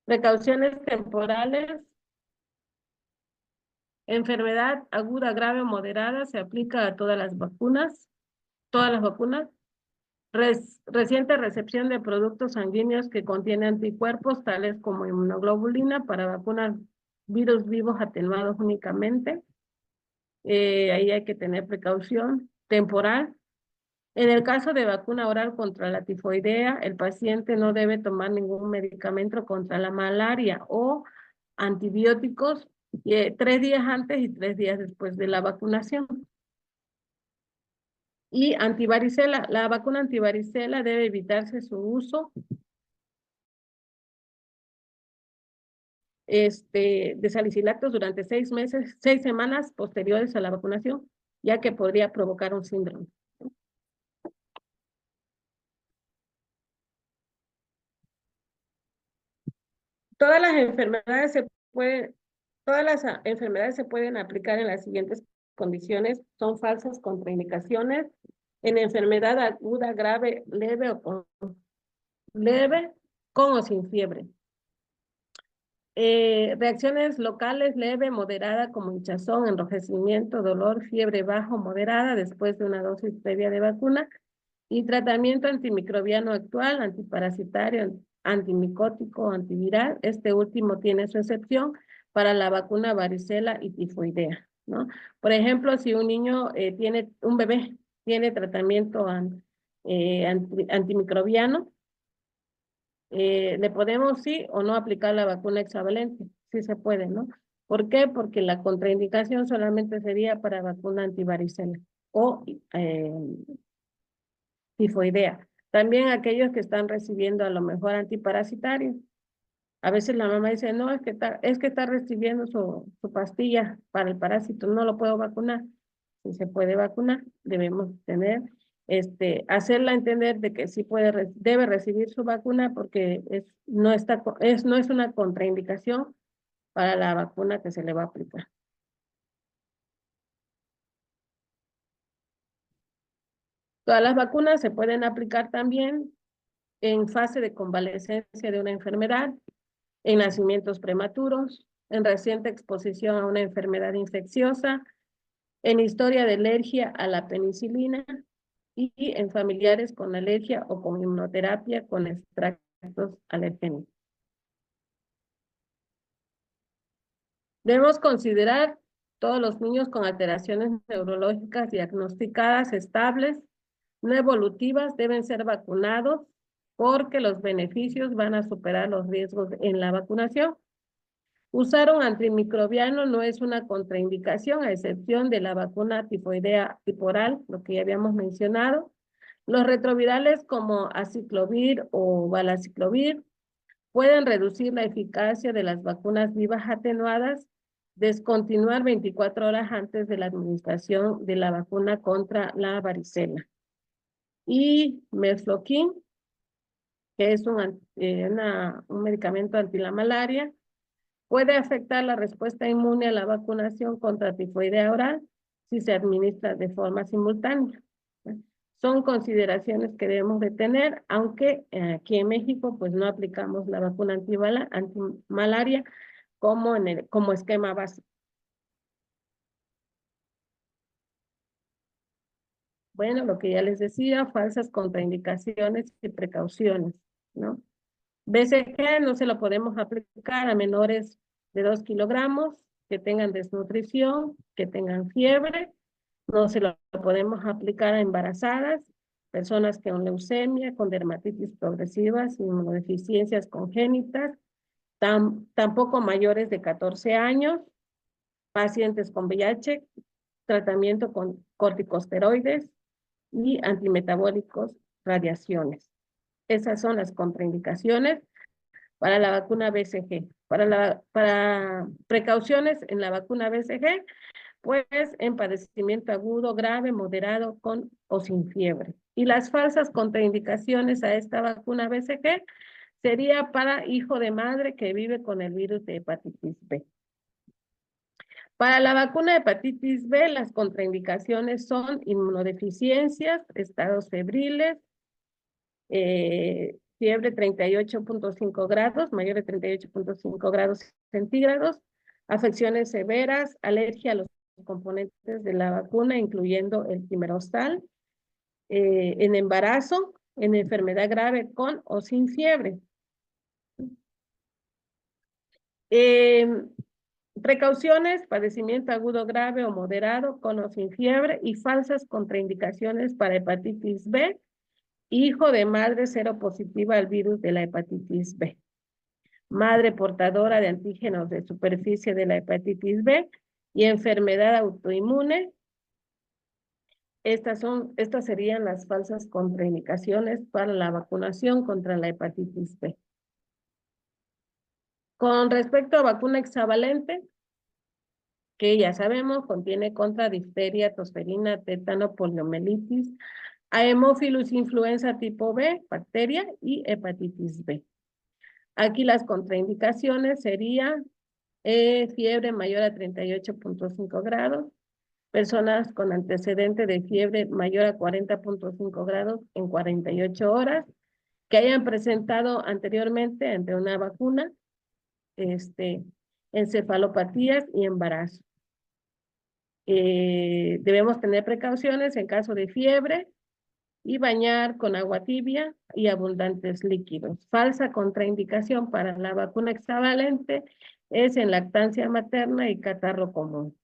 precauciones temporales. Enfermedad aguda, grave o moderada se aplica a todas las vacunas. Todas las vacunas. Reciente recepción de productos sanguíneos que contienen anticuerpos, tales como inmunoglobulina, para vacunar virus vivos atenuados únicamente. Ahí hay que tener precaución. Temporal. En el caso de vacuna oral contra la tifoidea, el paciente no debe tomar ningún medicamento contra la malaria o antibióticos 3 días antes y 3 días después de la vacunación. Y antivaricela, la vacuna antivaricela debe evitarse su uso de salicilatos durante 6 semanas posteriores a la vacunación, ya que podría provocar un síndrome. Todas las enfermedades se pueden, todas las enfermedades se pueden aplicar en las siguientes condiciones. Son falsas contraindicaciones en enfermedad aguda, grave, leve, con o sin fiebre. Reacciones locales leve, moderada, como hinchazón, enrojecimiento, dolor, fiebre bajo, moderada, después de una dosis previa de vacuna. Y tratamiento antimicrobiano actual, antiparasitario, antimicótico, antiviral. Este último tiene su excepción para la vacuna varicela y tifoidea, ¿no? Por ejemplo, si un niño un bebé tiene tratamiento antimicrobiano, le podemos sí o no aplicar la vacuna hexavalente. Sí se puede, ¿no? ¿Por qué? Porque la contraindicación solamente sería para vacuna antivaricela o tifoidea. También aquellos que están recibiendo a lo mejor antiparasitario. A veces la mamá dice, no, es que está recibiendo su pastilla para el parásito, no lo puedo vacunar. Si se puede vacunar, debemos tener, hacerla entender de que sí debe recibir su vacuna, porque no es una contraindicación para la vacuna que se le va a aplicar. Todas las vacunas se pueden aplicar también en fase de convalecencia de una enfermedad, en nacimientos prematuros, en reciente exposición a una enfermedad infecciosa, en historia de alergia a la penicilina y en familiares con alergia o con inmunoterapia con extractos alergénicos. Debemos considerar todos los niños con alteraciones neurológicas diagnosticadas estables, no evolutivas, deben ser vacunados, porque los beneficios van a superar los riesgos en la vacunación. Usar un antimicrobiano no es una contraindicación, a excepción de la vacuna tifoidea tiporal, lo que ya habíamos mencionado. Los retrovirales como aciclovir o valaciclovir pueden reducir la eficacia de las vacunas vivas atenuadas, descontinuar 24 horas antes de la administración de la vacuna contra la varicela. Y mefloquine, que es un medicamento anti la malaria, puede afectar la respuesta inmune a la vacunación contra tifoidea oral si se administra de forma simultánea. Son consideraciones que debemos de tener, aunque aquí en México pues no aplicamos la vacuna antimalaria como, como esquema básico. Bueno, lo que ya les decía, falsas contraindicaciones y precauciones, ¿no? BCG no se lo podemos aplicar a menores de 2 kilogramos, que tengan desnutrición, que tengan fiebre. No se lo podemos aplicar a embarazadas, personas con leucemia, con dermatitis progresivas, inmunodeficiencias congénitas, tampoco mayores de 14 años, pacientes con VIH, tratamiento con corticosteroides y antimetabólicos, radiaciones. Esas son las contraindicaciones para la vacuna BCG. Para precauciones en la vacuna BCG, pues en padecimiento agudo, grave, moderado, con o sin fiebre. Y las falsas contraindicaciones a esta vacuna BCG sería para hijo de madre que vive con el virus de hepatitis B. Para la vacuna de hepatitis B, las contraindicaciones son inmunodeficiencias, estados febriles, fiebre 38.5 grados, mayor de 38.5 grados centígrados, afecciones severas, alergia a los componentes de la vacuna, incluyendo el timerosal, en embarazo, en enfermedad grave con o sin fiebre. Precauciones, padecimiento agudo grave o moderado con o sin fiebre y falsas contraindicaciones para hepatitis B, hijo de madre seropositiva al virus de la hepatitis B, madre portadora de antígenos de superficie de la hepatitis B y enfermedad autoinmune. Estas serían las falsas contraindicaciones para la vacunación contra la hepatitis B. Con respecto a vacuna hexavalente, que ya sabemos, contiene contra difteria, tosferina, tétano, poliomielitis, Haemophilus influenza tipo B, bacteria y hepatitis B. Aquí las contraindicaciones serían fiebre mayor a 38.5 grados, personas con antecedente de fiebre mayor a 40.5 grados en 48 horas, que hayan presentado anteriormente ante una vacuna, encefalopatías y embarazo. Debemos tener precauciones en caso de fiebre y bañar con agua tibia y abundantes líquidos. Falsa contraindicación para la vacuna hexavalente es en lactancia materna y catarro común.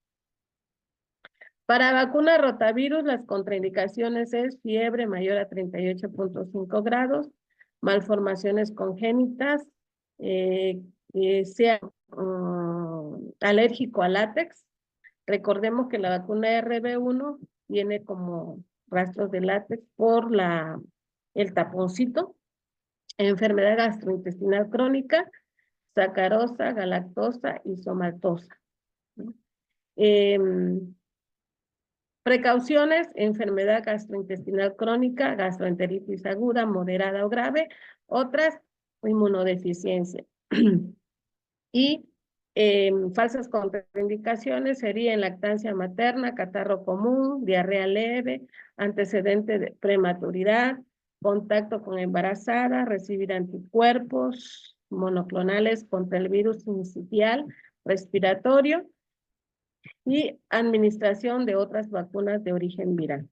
Para vacuna rotavirus, las contraindicaciones es fiebre mayor a 38.5 grados, malformaciones congénitas, sea alérgico a látex. Recordemos que la vacuna RB1 tiene como rastros de látex por el taponcito, enfermedad gastrointestinal crónica, sacarosa, galactosa y somatosa. Precauciones, enfermedad gastrointestinal crónica, gastroenteritis aguda, moderada o grave, otras, inmunodeficiencia. Y falsas contraindicaciones serían lactancia materna, catarro común, diarrea leve, antecedente de prematuridad, contacto con embarazada, recibir anticuerpos monoclonales contra el virus sincitial respiratorio y administración de otras vacunas de origen viral.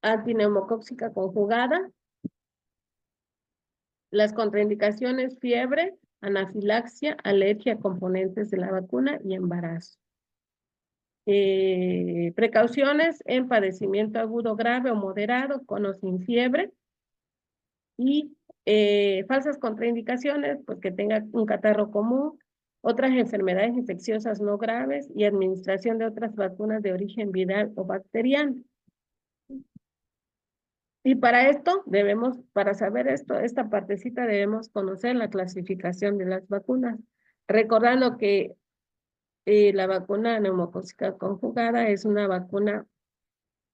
Antineumocóxica conjugada. Las contraindicaciones, fiebre, anafilaxia, alergia a componentes de la vacuna y embarazo. Precauciones en padecimiento agudo grave o moderado con o sin fiebre. Y falsas contraindicaciones, pues que tenga un catarro común, otras enfermedades infecciosas no graves y administración de otras vacunas de origen viral o bacteriano. Y para esto para saber esta partecita debemos conocer la clasificación de las vacunas, recordando que la vacuna neumocócica conjugada es una vacuna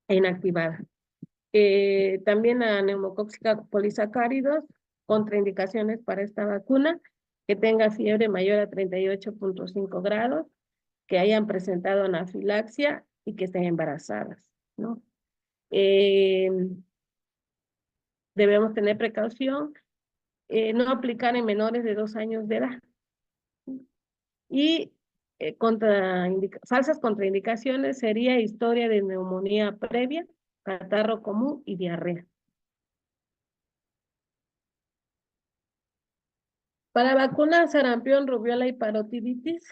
inactivada. También la neumocócica polisacáridos, contraindicaciones para esta vacuna, que tenga fiebre mayor a 38.5 grados, que hayan presentado anafilaxia y que estén embarazadas, ¿no? Eh, Debemos tener precaución, no aplicar en menores de 2 años de edad. Y falsas contraindicaciones sería historia de neumonía previa, catarro común y diarrea. Para vacunas sarampión, rubiola y parotiditis,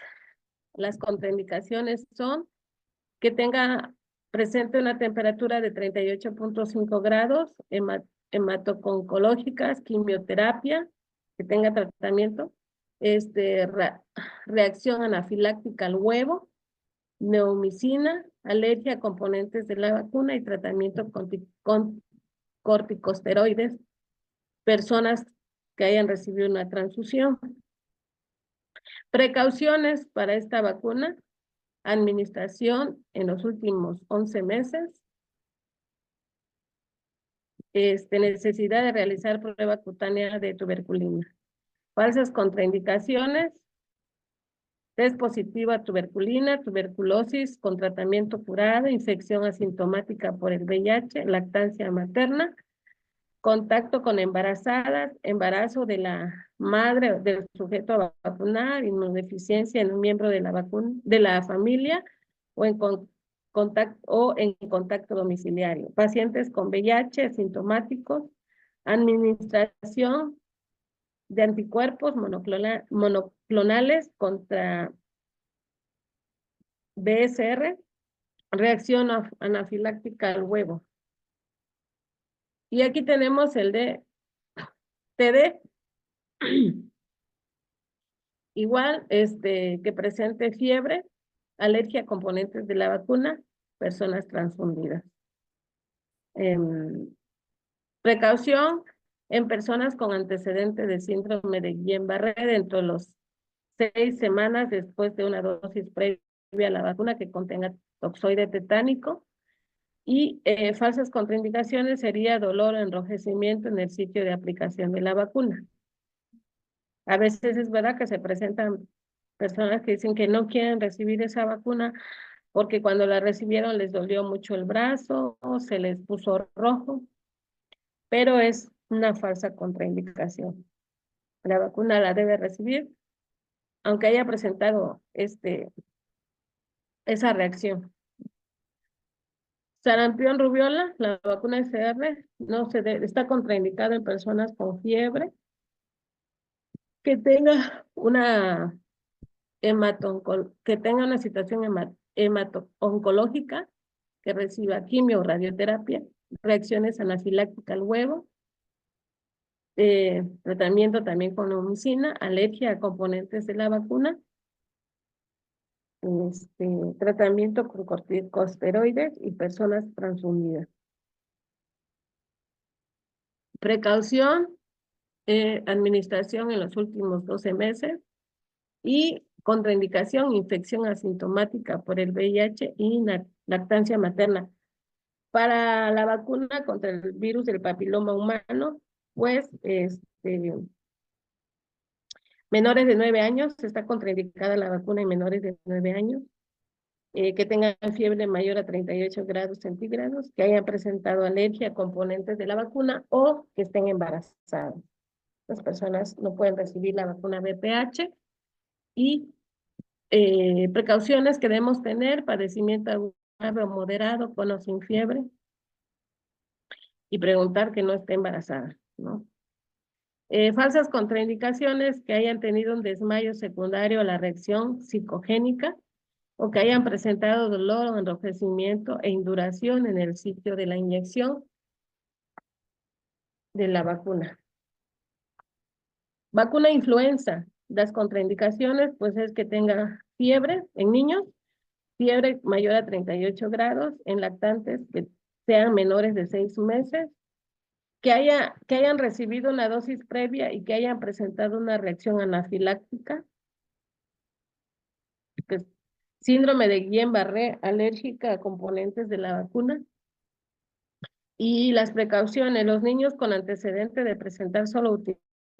las contraindicaciones son que tenga presente una temperatura de 38.5 grados, hematooncológicas, quimioterapia, que tenga tratamiento, reacción anafiláctica al huevo, neomicina, alergia a componentes de la vacuna y tratamiento con corticosteroides, personas que hayan recibido una transfusión. Precauciones para esta vacuna: administración en los últimos 11 meses, necesidad de realizar prueba cutánea de tuberculina. Falsas contraindicaciones: test positiva a tuberculina, tuberculosis con tratamiento curado, infección asintomática por el VIH, lactancia materna, contacto con embarazadas, embarazo de la madre del sujeto a vacunar, inmunodeficiencia en un miembro de la familia o en contacto domiciliario. Pacientes con VIH asintomáticos, administración de anticuerpos monoclonales contra BSR, reacción anafiláctica al huevo. Y aquí tenemos el de TD, igual, que presente fiebre, alergia a componentes de la vacuna, personas transfundidas. Precaución en personas con antecedentes de síndrome de Guillain-Barré dentro de los 6 semanas después de una dosis previa a la vacuna que contenga toxoide tetánico. Y falsas contraindicaciones sería dolor o enrojecimiento en el sitio de aplicación de la vacuna. A veces es verdad que se presentan personas que dicen que no quieren recibir esa vacuna porque cuando la recibieron les dolió mucho el brazo, o se les puso rojo, pero es una falsa contraindicación. La vacuna la debe recibir, aunque haya presentado esa reacción. Sarampión, rubiola, la vacuna SR está contraindicada en personas con fiebre, que tenga una situación hemato-oncológica, que reciba quimio o radioterapia, reacciones anafilácticas al huevo, tratamiento también con neomicina, alergia a componentes de la vacuna, tratamiento con corticosteroides y personas transfundidas. Precaución, administración en los últimos 12 meses y contraindicación, infección asintomática por el VIH y lactancia materna. Para la vacuna contra el virus del papiloma humano, pues, menores de 9 años, está contraindicada la vacuna en menores de 9 años, que tengan fiebre mayor a 38 grados centígrados, que hayan presentado alergia a componentes de la vacuna o que estén embarazadas. Las personas no pueden recibir la vacuna VPH. Y precauciones que debemos tener: padecimiento grave o moderado, con o sin fiebre, y preguntar que no esté embarazada, ¿no? Falsas contraindicaciones: que hayan tenido un desmayo secundario a la reacción psicogénica o que hayan presentado dolor o enrojecimiento e induración en el sitio de la inyección de la vacuna. Vacuna influenza. Las contraindicaciones, pues, es que tenga fiebre en niños, fiebre mayor a 38 grados, en lactantes que sean menores de 6 meses, que hayan recibido una dosis previa y que hayan presentado una reacción anafiláctica, que es síndrome de Guillain-Barré alérgica a componentes de la vacuna. Y las precauciones: los niños con antecedente de presentar solo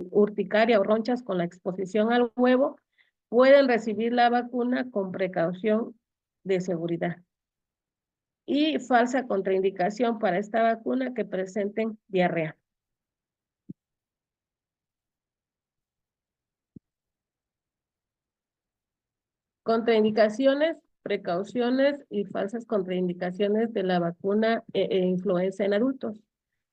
urticaria o ronchas con la exposición al huevo pueden recibir la vacuna con precaución de seguridad. y falsa contraindicación para esta vacuna que presenten diarrea. Contraindicaciones, precauciones y falsas contraindicaciones de la vacuna influenza en adultos.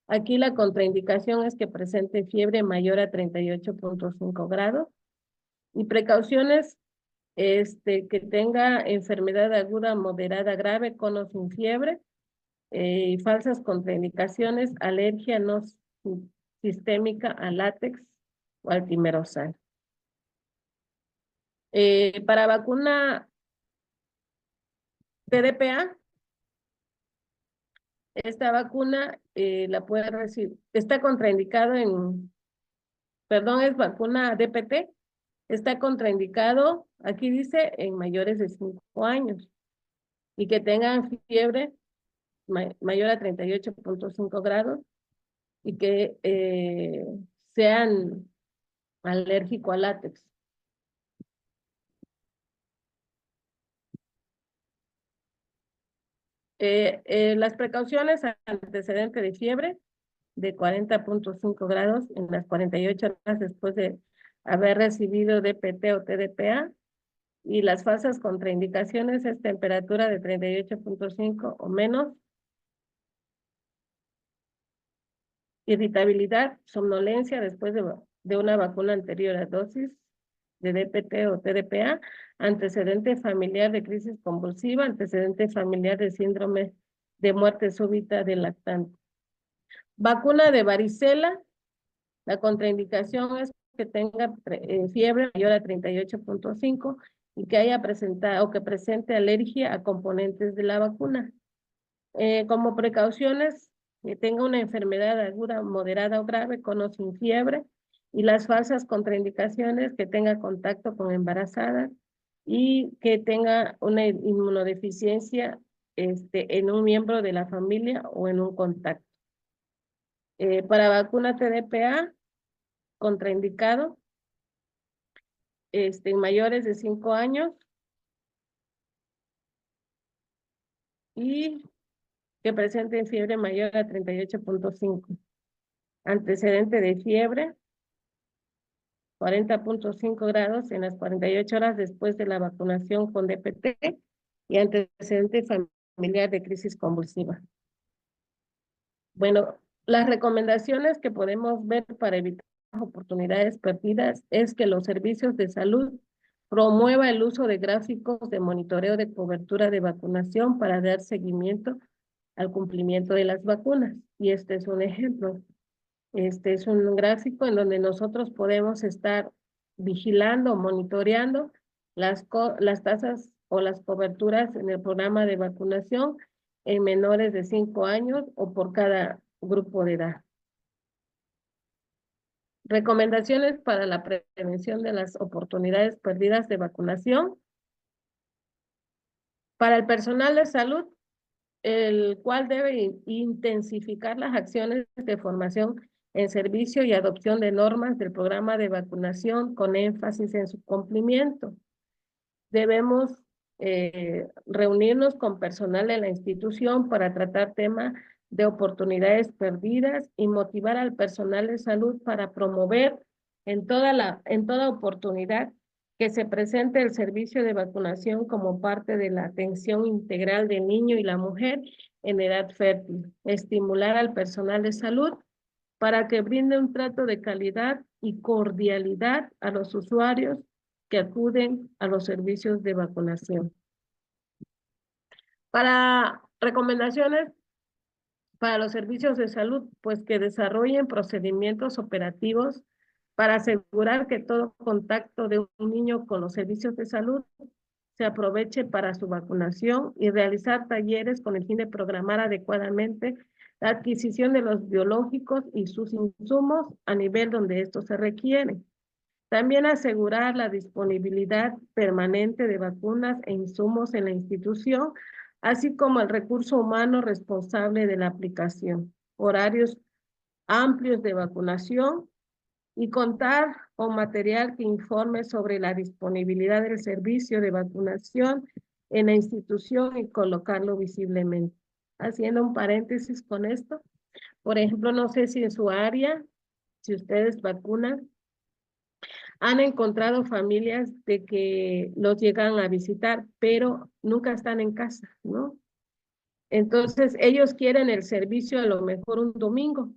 Aquí la contraindicación es que presente fiebre mayor a 38.5 grados y precauciones que tenga enfermedad aguda, moderada, grave, con o sin fiebre, y falsas contraindicaciones, alergia no sistémica al látex o al timerosal. Para vacuna TDPA, esta vacuna la puede recibir, está contraindicado perdón, es vacuna DPT, está contraindicado, aquí dice, en mayores de 5 años y que tengan fiebre mayor a 38.5 grados y que sean alérgicos al látex. Las precauciones, antecedente de fiebre de 40.5 grados en las 48 horas después de haber recibido DPT o TDPA, y las falsas contraindicaciones es temperatura de 38.5 o menos, irritabilidad, somnolencia después de una vacuna anterior a dosis de DPT o TDPA, antecedente familiar de crisis convulsiva, antecedente familiar de síndrome de muerte súbita del lactante. Vacuna de varicela, la contraindicación es que tenga fiebre mayor a 38.5 y que haya presentado o que presente alergia a componentes de la vacuna. Como precauciones, que tenga una enfermedad aguda, moderada o grave, con o sin fiebre, y las falsas contraindicaciones, que tenga contacto con embarazadas y que tenga una inmunodeficiencia en un miembro de la familia o en un contacto. Para vacuna TDPA, contraindicado, en mayores de 5 años y que presenten fiebre mayor a 38.5. Antecedente de fiebre, 40.5 grados en las 48 horas después de la vacunación con DPT y antecedente familiar de crisis convulsiva. Bueno, las recomendaciones que podemos ver para evitar oportunidades perdidas es que los servicios de salud promuevan el uso de gráficos de monitoreo de cobertura de vacunación para dar seguimiento al cumplimiento de las vacunas. Y este es un ejemplo. Este es un gráfico en donde nosotros podemos estar vigilando, monitoreando las tasas o las coberturas en el programa de vacunación en menores de 5 años o por cada grupo de edad. Recomendaciones para la prevención de las oportunidades perdidas de vacunación. Para el personal de salud, el cual debe intensificar las acciones de formación en servicio y adopción de normas del programa de vacunación con énfasis en su cumplimiento. Debemos reunirnos con personal de la institución para tratar temas de oportunidades perdidas y motivar al personal de salud para promover en toda oportunidad que se presente el servicio de vacunación como parte de la atención integral del niño y la mujer en edad fértil. Estimular al personal de salud para que brinde un trato de calidad y cordialidad a los usuarios que acuden a los servicios de vacunación. Para recomendaciones para los servicios de salud, pues que desarrollen procedimientos operativos para asegurar que todo contacto de un niño con los servicios de salud se aproveche para su vacunación y realizar talleres con el fin de programar adecuadamente la adquisición de los biológicos y sus insumos a nivel donde esto se requiere. También asegurar la disponibilidad permanente de vacunas e insumos en la institución, así como el recurso humano responsable de la aplicación, horarios amplios de vacunación y contar con material que informe sobre la disponibilidad del servicio de vacunación en la institución y colocarlo visiblemente. haciendo un paréntesis con esto. Por ejemplo, no sé si en su área, si ustedes vacunan, han encontrado familias de que los llegan a visitar, pero nunca están en casa, ¿no? Entonces, ellos quieren el servicio a lo mejor un domingo,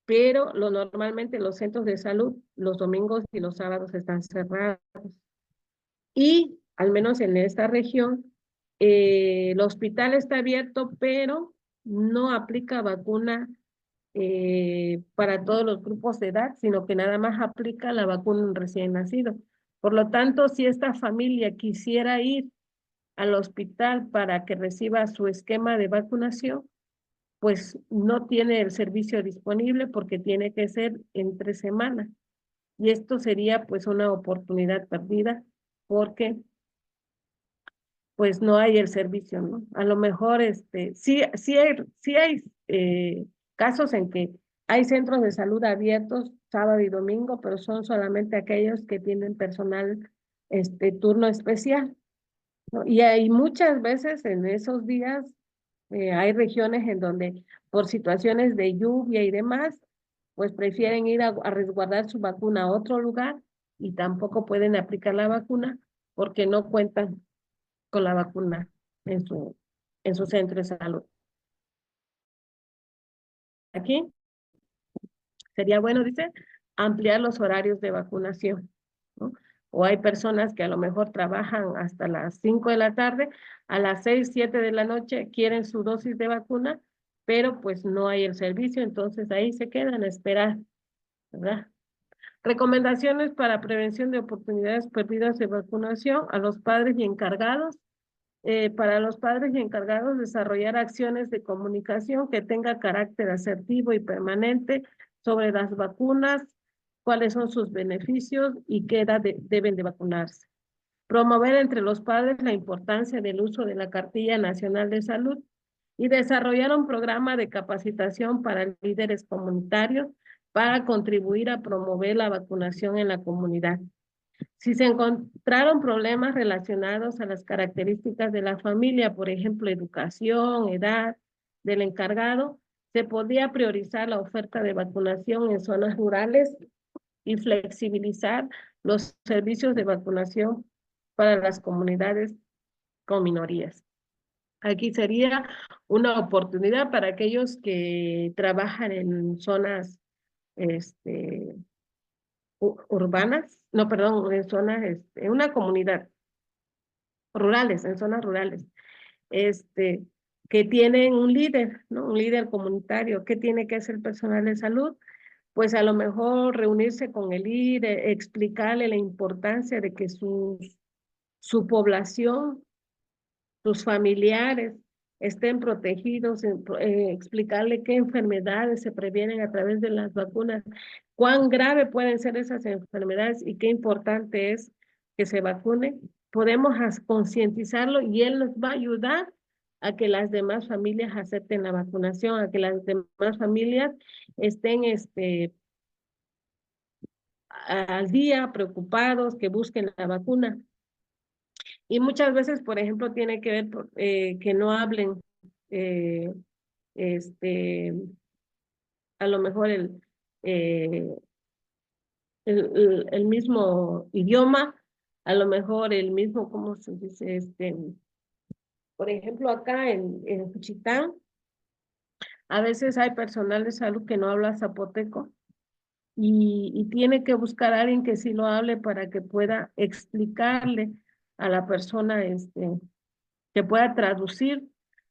pero normalmente los centros de salud los domingos y los sábados están cerrados. Y al menos en esta región, el hospital está abierto, pero no aplica vacuna para todos los grupos de edad, sino que nada más aplica la vacuna en recién nacido. Por lo tanto, si esta familia quisiera ir al hospital para que reciba su esquema de vacunación, pues no tiene el servicio disponible porque tiene que ser entre semanas. Y esto sería pues una oportunidad perdida porque pues no hay el servicio, ¿no? A lo mejor sí hay casos en que hay centros de salud abiertos sábado y domingo, pero son solamente aquellos que tienen personal turno especial, ¿no? Y hay muchas veces en esos días hay regiones en donde por situaciones de lluvia y demás, pues prefieren ir a resguardar su vacuna a otro lugar y tampoco pueden aplicar la vacuna porque no cuentan con la vacuna en su centro de salud. Aquí sería bueno, dice, ampliar los horarios de vacunación, ¿no? O hay personas que a lo mejor trabajan hasta las 5 de la tarde, a las 6, 7 de la noche quieren su dosis de vacuna, pero pues no hay el servicio, entonces ahí se quedan a esperar, ¿verdad? Recomendaciones para prevención de oportunidades perdidas de vacunación a los padres y encargados. Para los padres y encargados, desarrollar acciones de comunicación que tenga carácter asertivo y permanente sobre las vacunas, cuáles son sus beneficios y qué edad deben de vacunarse. Promover entre los padres la importancia del uso de la Cartilla Nacional de Salud y desarrollar un programa de capacitación para líderes comunitarios para contribuir a promover la vacunación en la comunidad. Si se encontraron problemas relacionados a las características de la familia, por ejemplo, educación, edad del encargado, se podría priorizar la oferta de vacunación en zonas rurales y flexibilizar los servicios de vacunación para las comunidades con minorías. Aquí sería una oportunidad para aquellos que trabajan en zonas este, urbanas, no, perdón, en zonas, en una comunidad rurales, en zonas rurales, este, que tienen un líder, ¿no? Un líder comunitario. ¿Qué tiene que hacer el personal de salud? Pues a lo mejor reunirse con el líder, explicarle la importancia de que su población, sus familiares estén protegidos, explicarle qué enfermedades se previenen a través de las vacunas, cuán grave pueden ser esas enfermedades y qué importante es que se vacune. Podemos concientizarlo y él nos va a ayudar a que las demás familias acepten la vacunación, a que las demás familias estén al día, preocupados, que busquen la vacuna. Y muchas veces, por ejemplo, tiene que ver que no hablen eh, este, a lo mejor eh, el mismo idioma, a lo mejor el mismo, ¿cómo se dice? Por ejemplo, acá en Juchitán, a veces hay personal de salud que no habla zapoteco y tiene que buscar a alguien que sí lo hable para que pueda explicarle a la persona que pueda traducir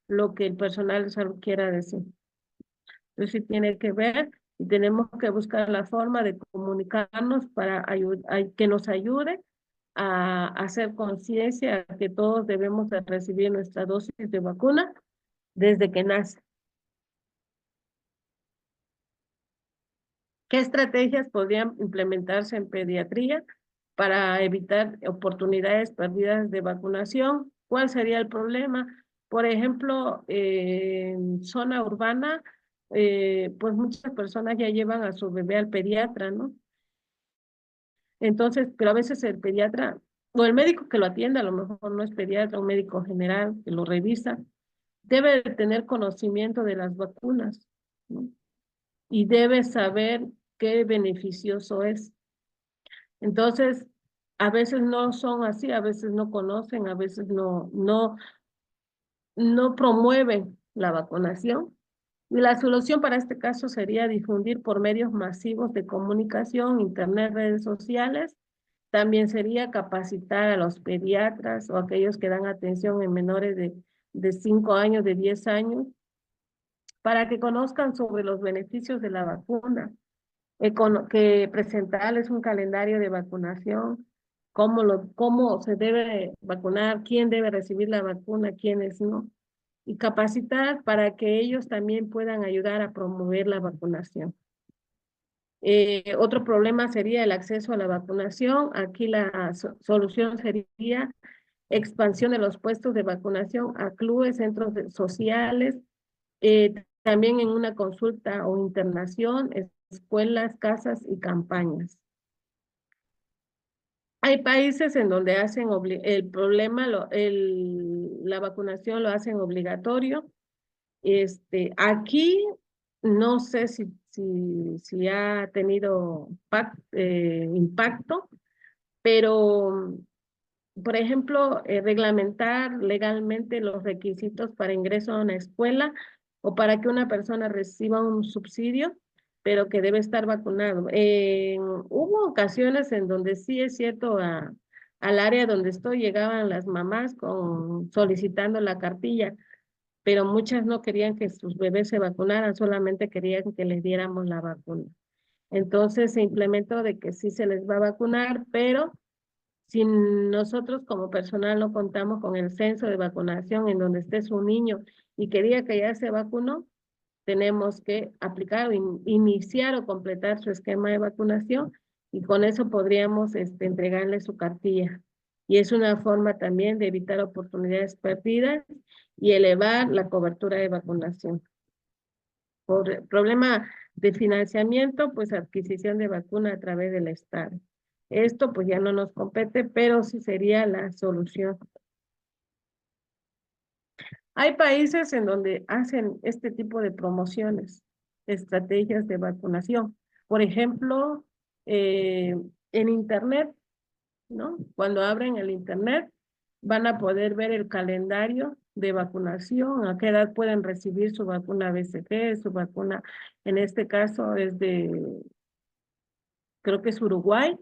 lo que el personal de salud quiera decir. Entonces sí tiene que ver y tenemos que buscar la forma de comunicarnos para que nos ayude a hacer conciencia que todos debemos de recibir nuestra dosis de vacuna desde que nace. ¿Qué estrategias podrían implementarse en pediatría para evitar oportunidades perdidas de vacunación? ¿Cuál sería el problema? Por ejemplo, en zona urbana, pues muchas personas ya llevan a su bebé al pediatra, ¿no? Entonces, pero a veces el pediatra o el médico que lo atiende, a lo mejor no es pediatra, un médico general que lo revisa, debe de tener conocimiento de las vacunas, ¿no? Y debe saber qué beneficioso es. Entonces, a veces no son así, a veces no conocen, a veces no promueven la vacunación. Y la solución para este caso sería difundir por medios masivos de comunicación, internet, redes sociales. También sería capacitar a los pediatras o aquellos que dan atención en menores de 5 años, de 10 años, para que conozcan sobre los beneficios de la vacuna, que presentarles un calendario de vacunación, cómo se debe vacunar, quién debe recibir la vacuna, quiénes no, y capacitar para que ellos también puedan ayudar a promover la vacunación. Otro problema sería el acceso a la vacunación. Aquí la solución sería expansión de los puestos de vacunación a clubes, sociales, también en una consulta o internación, escuelas, casas y campañas. Hay países en donde hacen el problema, la vacunación lo hacen obligatorio. Aquí no sé si ha tenido impacto, pero por ejemplo, reglamentar legalmente los requisitos para ingreso a una escuela o para que una persona reciba un subsidio, pero que debe estar vacunado. Hubo ocasiones en donde sí es cierto, al área donde estoy llegaban las mamás solicitando la cartilla, pero muchas no querían que sus bebés se vacunaran, solamente querían que les diéramos la vacuna. Entonces se implementó de que sí se les va a vacunar, pero si nosotros como personal no contamos con el censo de vacunación en donde esté su niño y quería que ya se vacunó, tenemos que aplicar o iniciar o completar su esquema de vacunación y con eso podríamos entregarle su cartilla. Y es una forma también de evitar oportunidades perdidas y elevar la cobertura de vacunación. Por problema de financiamiento, pues adquisición de vacuna a través del Estado. Esto pues ya no nos compete, pero sí sería la solución. Hay países en donde hacen este tipo de promociones, estrategias de vacunación. Por ejemplo, en Internet, ¿no? Cuando abren el Internet, van a poder ver el calendario de vacunación, a qué edad pueden recibir su vacuna BCG, su vacuna, en este caso es creo que es Uruguay.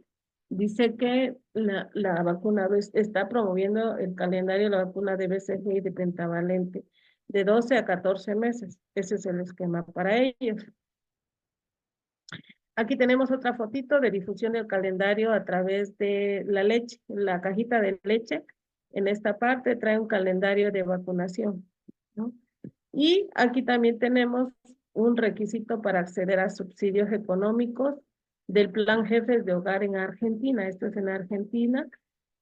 Dice que la vacuna está promoviendo el calendario de la vacuna de BCG y de pentavalente de 12 a 14 meses. Ese es el esquema para ellos. Aquí tenemos otra fotito de difusión del calendario a través de la leche, la cajita de leche. En esta parte trae un calendario de vacunación, ¿no? Y aquí también tenemos un requisito para acceder a subsidios económicos del Plan Jefes de Hogar en Argentina. Esto es en Argentina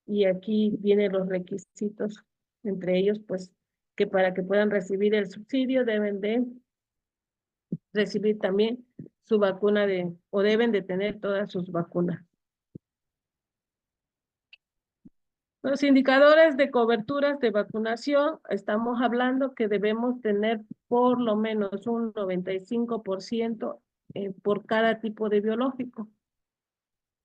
y aquí vienen los requisitos, entre ellos, pues, que para que puedan recibir el subsidio deben de recibir también su vacuna o deben de tener todas sus vacunas. Los indicadores de coberturas de vacunación, estamos hablando que debemos tener por lo menos un 95% por cada tipo de biológico.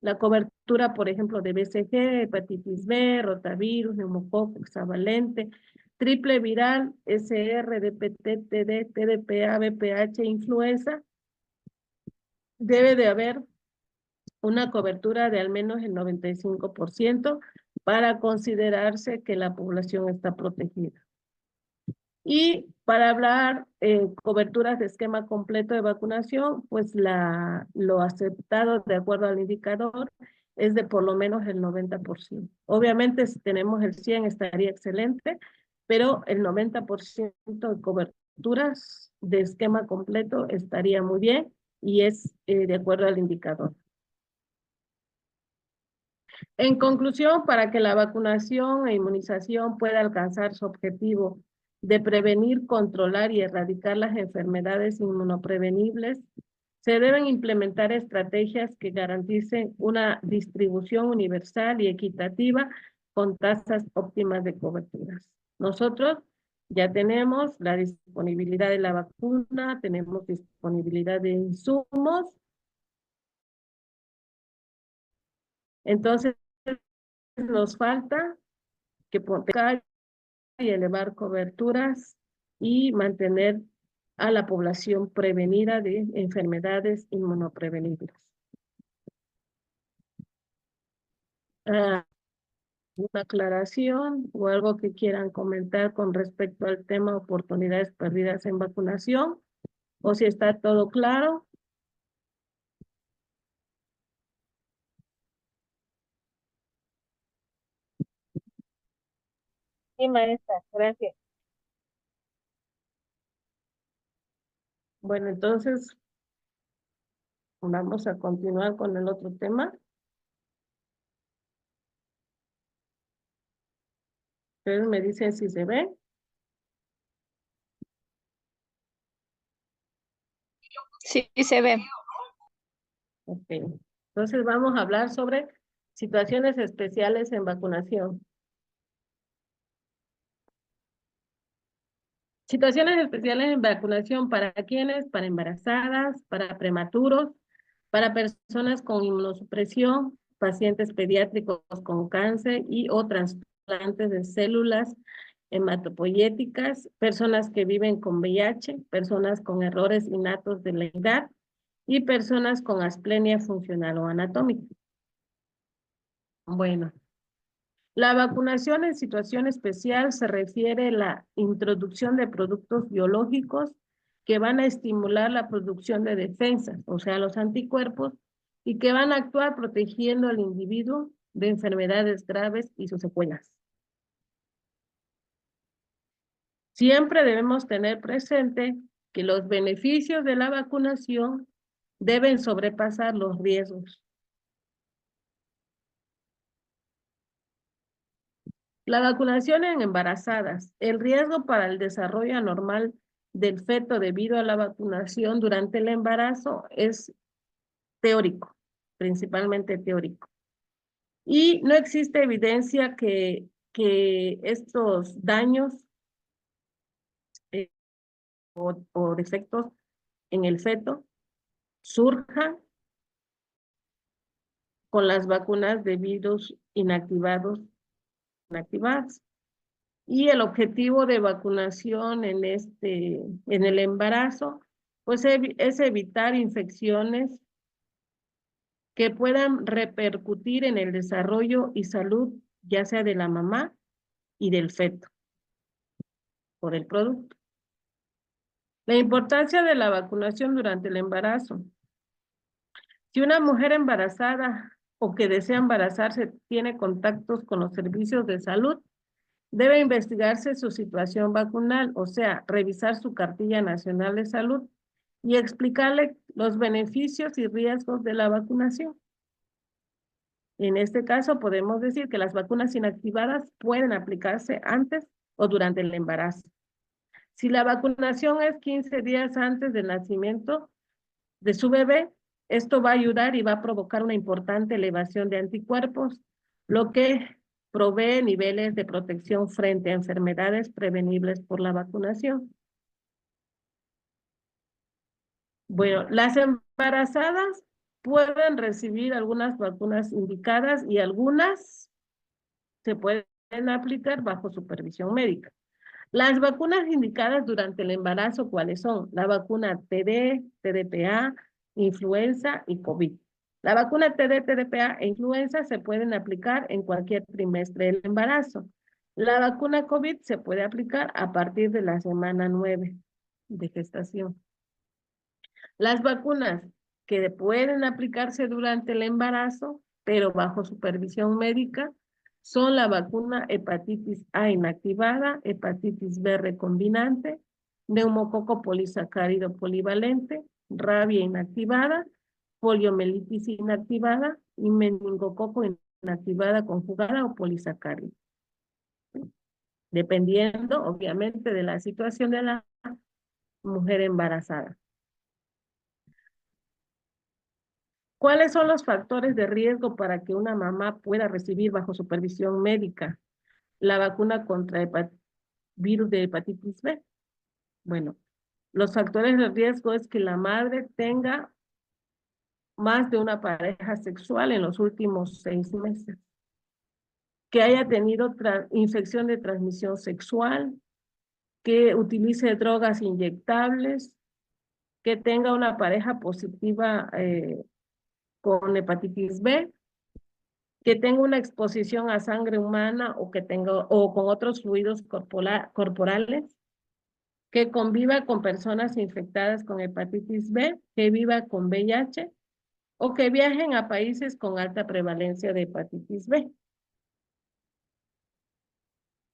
La cobertura, por ejemplo, de BCG, hepatitis B, rotavirus, neumococo, hexavalente, triple viral, SR, DPT, TD, TDPA, VPH, influenza, debe de haber una cobertura de al menos el 95% para considerarse que la población está protegida. Y para hablar coberturas de esquema completo de vacunación, pues lo aceptado de acuerdo al indicador es de por lo menos el 90%. Obviamente si tenemos el 100 estaría excelente, pero el 90% de coberturas de esquema completo estaría muy bien y es de acuerdo al indicador. En conclusión, para que la vacunación e inmunización pueda alcanzar su objetivo de prevenir, controlar y erradicar las enfermedades inmunoprevenibles, se deben implementar estrategias que garanticen una distribución universal y equitativa con tasas óptimas de coberturas. Nosotros Ya tenemos la disponibilidad de la vacuna, tenemos disponibilidad de insumos. Entonces, nos falta que potenciar y elevar coberturas y mantener a la población prevenida de enfermedades inmunoprevenibles. Ah, una aclaración o algo que quieran comentar con respecto al tema oportunidades perdidas en vacunación, o si está todo claro. Sí, maestra, gracias. Bueno, entonces vamos a continuar con el otro tema. Ustedes me dicen si se ve. Sí, se ve. Ok. Entonces vamos a hablar sobre situaciones especiales en vacunación. Situaciones especiales en vacunación, ¿para quiénes? Para embarazadas, para prematuros, para personas con inmunosupresión, pacientes pediátricos con cáncer y o trasplantes de células hematopoyéticas, personas que viven con VIH, personas con errores innatos de la edad y personas con asplenia funcional o anatómica. Bueno, la vacunación en situación especial se refiere a la introducción de productos biológicos que van a estimular la producción de defensas, o sea, los anticuerpos, y que van a actuar protegiendo al individuo de enfermedades graves y sus secuelas. Siempre debemos tener presente que los beneficios de la vacunación deben sobrepasar los riesgos. La vacunación en embarazadas. El riesgo para el desarrollo anormal del feto debido a la vacunación durante el embarazo es teórico, principalmente teórico. Y no existe evidencia que estos daños o defectos en el feto surjan con las vacunas de virus inactivadas. Y el objetivo de vacunación en el embarazo, pues es evitar infecciones que puedan repercutir en el desarrollo y salud, ya sea de la mamá y del feto, por el producto. La importancia de la vacunación durante el embarazo. Si una mujer embarazada o que desea embarazarse tiene contactos con los servicios de salud, debe investigarse su situación vacunal, o sea, revisar su cartilla nacional de salud y explicarle los beneficios y riesgos de la vacunación. En este caso, podemos decir que las vacunas inactivadas pueden aplicarse antes o durante el embarazo. Si la vacunación es 15 días antes del nacimiento de su bebé, esto va a ayudar y va a provocar una importante elevación de anticuerpos, lo que provee niveles de protección frente a enfermedades prevenibles por la vacunación. Bueno, las embarazadas pueden recibir algunas vacunas indicadas y algunas se pueden aplicar bajo supervisión médica. Las vacunas indicadas durante el embarazo, ¿cuáles son? La vacuna TD, TDPA, influenza y COVID. La vacuna TD, TDPA e influenza se pueden aplicar en cualquier trimestre del embarazo. La vacuna COVID se puede aplicar a partir de la semana 9 de gestación. Las vacunas que pueden aplicarse durante el embarazo, pero bajo supervisión médica, son la vacuna hepatitis A inactivada, hepatitis B recombinante, neumococo polisacárido polivalente, rabia inactivada, poliomielitis inactivada y meningococo inactivada conjugada o polisacárido. Dependiendo, obviamente, de la situación de la mujer embarazada. ¿Cuáles son los factores de riesgo para que una mamá pueda recibir bajo supervisión médica la vacuna contra virus de hepatitis B. Bueno, los factores de riesgo es que la madre tenga más de una pareja sexual en los últimos 6 meses, que haya tenido infección de transmisión sexual, que utilice drogas inyectables, que tenga una pareja positiva con hepatitis B, que tenga una exposición a sangre humana o que tenga o con otros fluidos corporales, que conviva con personas infectadas con hepatitis B, que viva con VIH o que viajen a países con alta prevalencia de hepatitis B.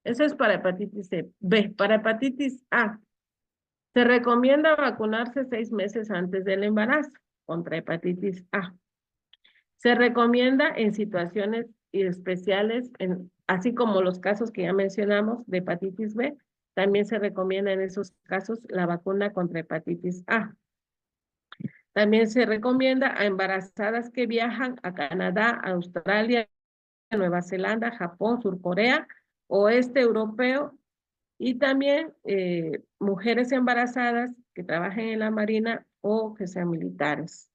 Eso es para hepatitis B. Para hepatitis A, se recomienda vacunarse 6 meses antes del embarazo contra hepatitis A. Se recomienda en situaciones especiales, así como los casos que ya mencionamos de hepatitis B, también se recomienda en esos casos la vacuna contra hepatitis A. También se recomienda a embarazadas que viajan a Canadá, Australia, Nueva Zelanda, Japón, Sur Corea, oeste europeo, y también mujeres embarazadas que trabajen en la marina o que sean militares.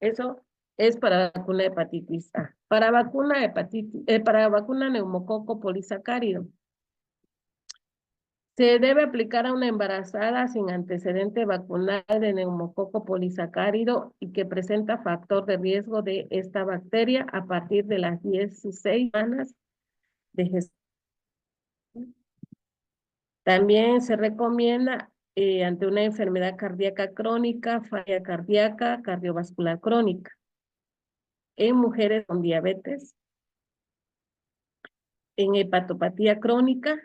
Eso es para vacuna de hepatitis A. Para vacuna neumococo polisacárido, se debe aplicar a una embarazada sin antecedente vacunal de neumococo polisacárido y que presenta factor de riesgo de esta bacteria a partir de las 16 semanas de gestación. También se recomienda ante una enfermedad cardíaca crónica, falla cardíaca, cardiovascular crónica, en mujeres con diabetes, en hepatopatía crónica,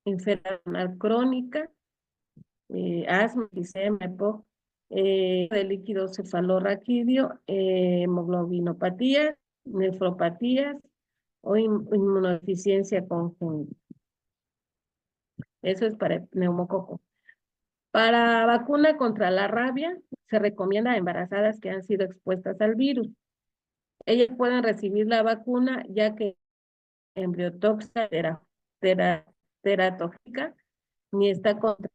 enfermedad crónica, asma, enfisema, EPOC, de líquido cefalorraquídeo, hemoglobinopatías, nefropatías o inmunodeficiencia congénita. Eso es para neumococo. Para vacuna contra la rabia, se recomienda a embarazadas que han sido expuestas al virus. Ellas pueden recibir la vacuna ya que embriotoxa teratóxica ni está contra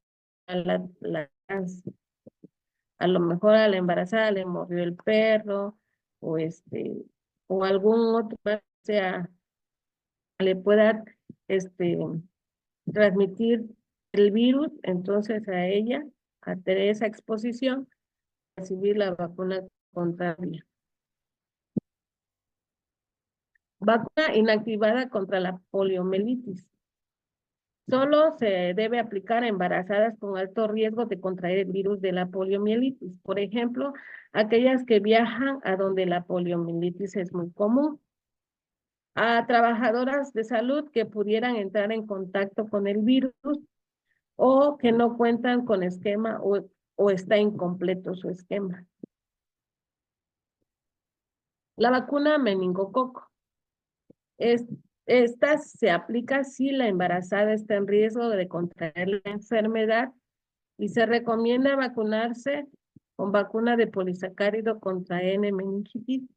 la cáncer. A lo mejor a la embarazada le mordió el perro o algún otro, o sea, le pueda transmitir el virus, entonces a ella, a tener esa exposición, recibir la vacuna contra rabia. Vacuna inactivada contra la poliomielitis. Solo se debe aplicar a embarazadas con alto riesgo de contraer el virus de la poliomielitis. Por ejemplo, aquellas que viajan a donde la poliomielitis es muy común. A trabajadoras de salud que pudieran entrar en contacto con el virus o que no cuentan con esquema o está incompleto su esquema. La vacuna meningococo. Esta se aplica si la embarazada está en riesgo de contraer la enfermedad y se recomienda vacunarse con vacuna de polisacárido contra N meningitis.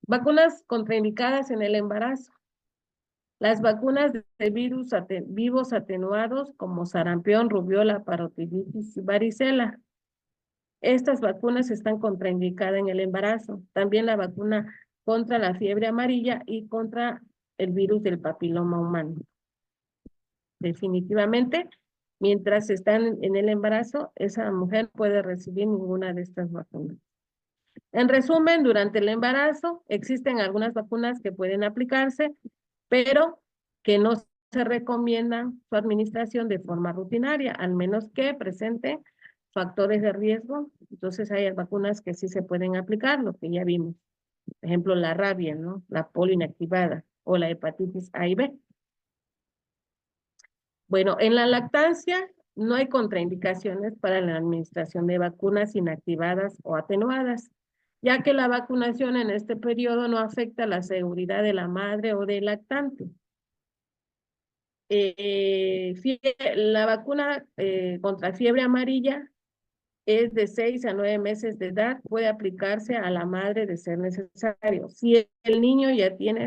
Vacunas contraindicadas en el embarazo. Las vacunas de virus vivos atenuados como sarampión, rubiola, parotiditis y varicela. Estas vacunas están contraindicadas en el embarazo. También la vacuna contra la fiebre amarilla y contra el virus del papiloma humano. Definitivamente, mientras están en el embarazo, esa mujer no puede recibir ninguna de estas vacunas. En resumen, durante el embarazo existen algunas vacunas que pueden aplicarse, pero que no se recomiendan su administración de forma rutinaria, al menos que presente factores de riesgo. Entonces hay vacunas que sí se pueden aplicar, lo que ya vimos. Por ejemplo, la rabia, ¿no? La polio inactivada o la hepatitis A y B. Bueno, en la lactancia no hay contraindicaciones para la administración de vacunas inactivadas o atenuadas, ya que la vacunación en este periodo no afecta la seguridad de la madre o del lactante. La vacuna contra fiebre amarilla es de 6 a 9 meses de edad, puede aplicarse a la madre de ser necesario. Si el niño ya tiene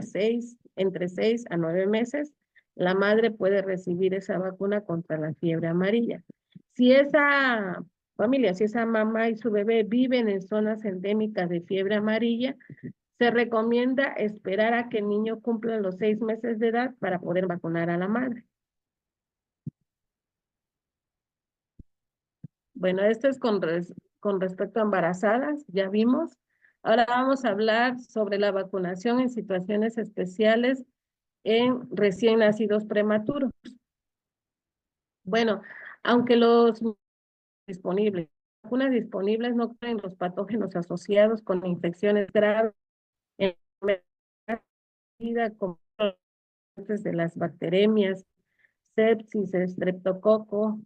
entre 6 a 9 meses, la madre puede recibir esa vacuna contra la fiebre amarilla. Si esa familia, si esa mamá y su bebé viven en zonas endémicas de fiebre amarilla, se recomienda esperar a que el niño cumpla los 6 meses de edad para poder vacunar a la madre. Bueno, esto es con respecto a embarazadas, ya vimos. Ahora vamos a hablar sobre la vacunación en situaciones especiales en recién nacidos prematuros. Bueno, aunque los vacunas disponibles no cubren los patógenos asociados con infecciones graves, enfermedades como de las bacteremias, sepsis, estreptococo,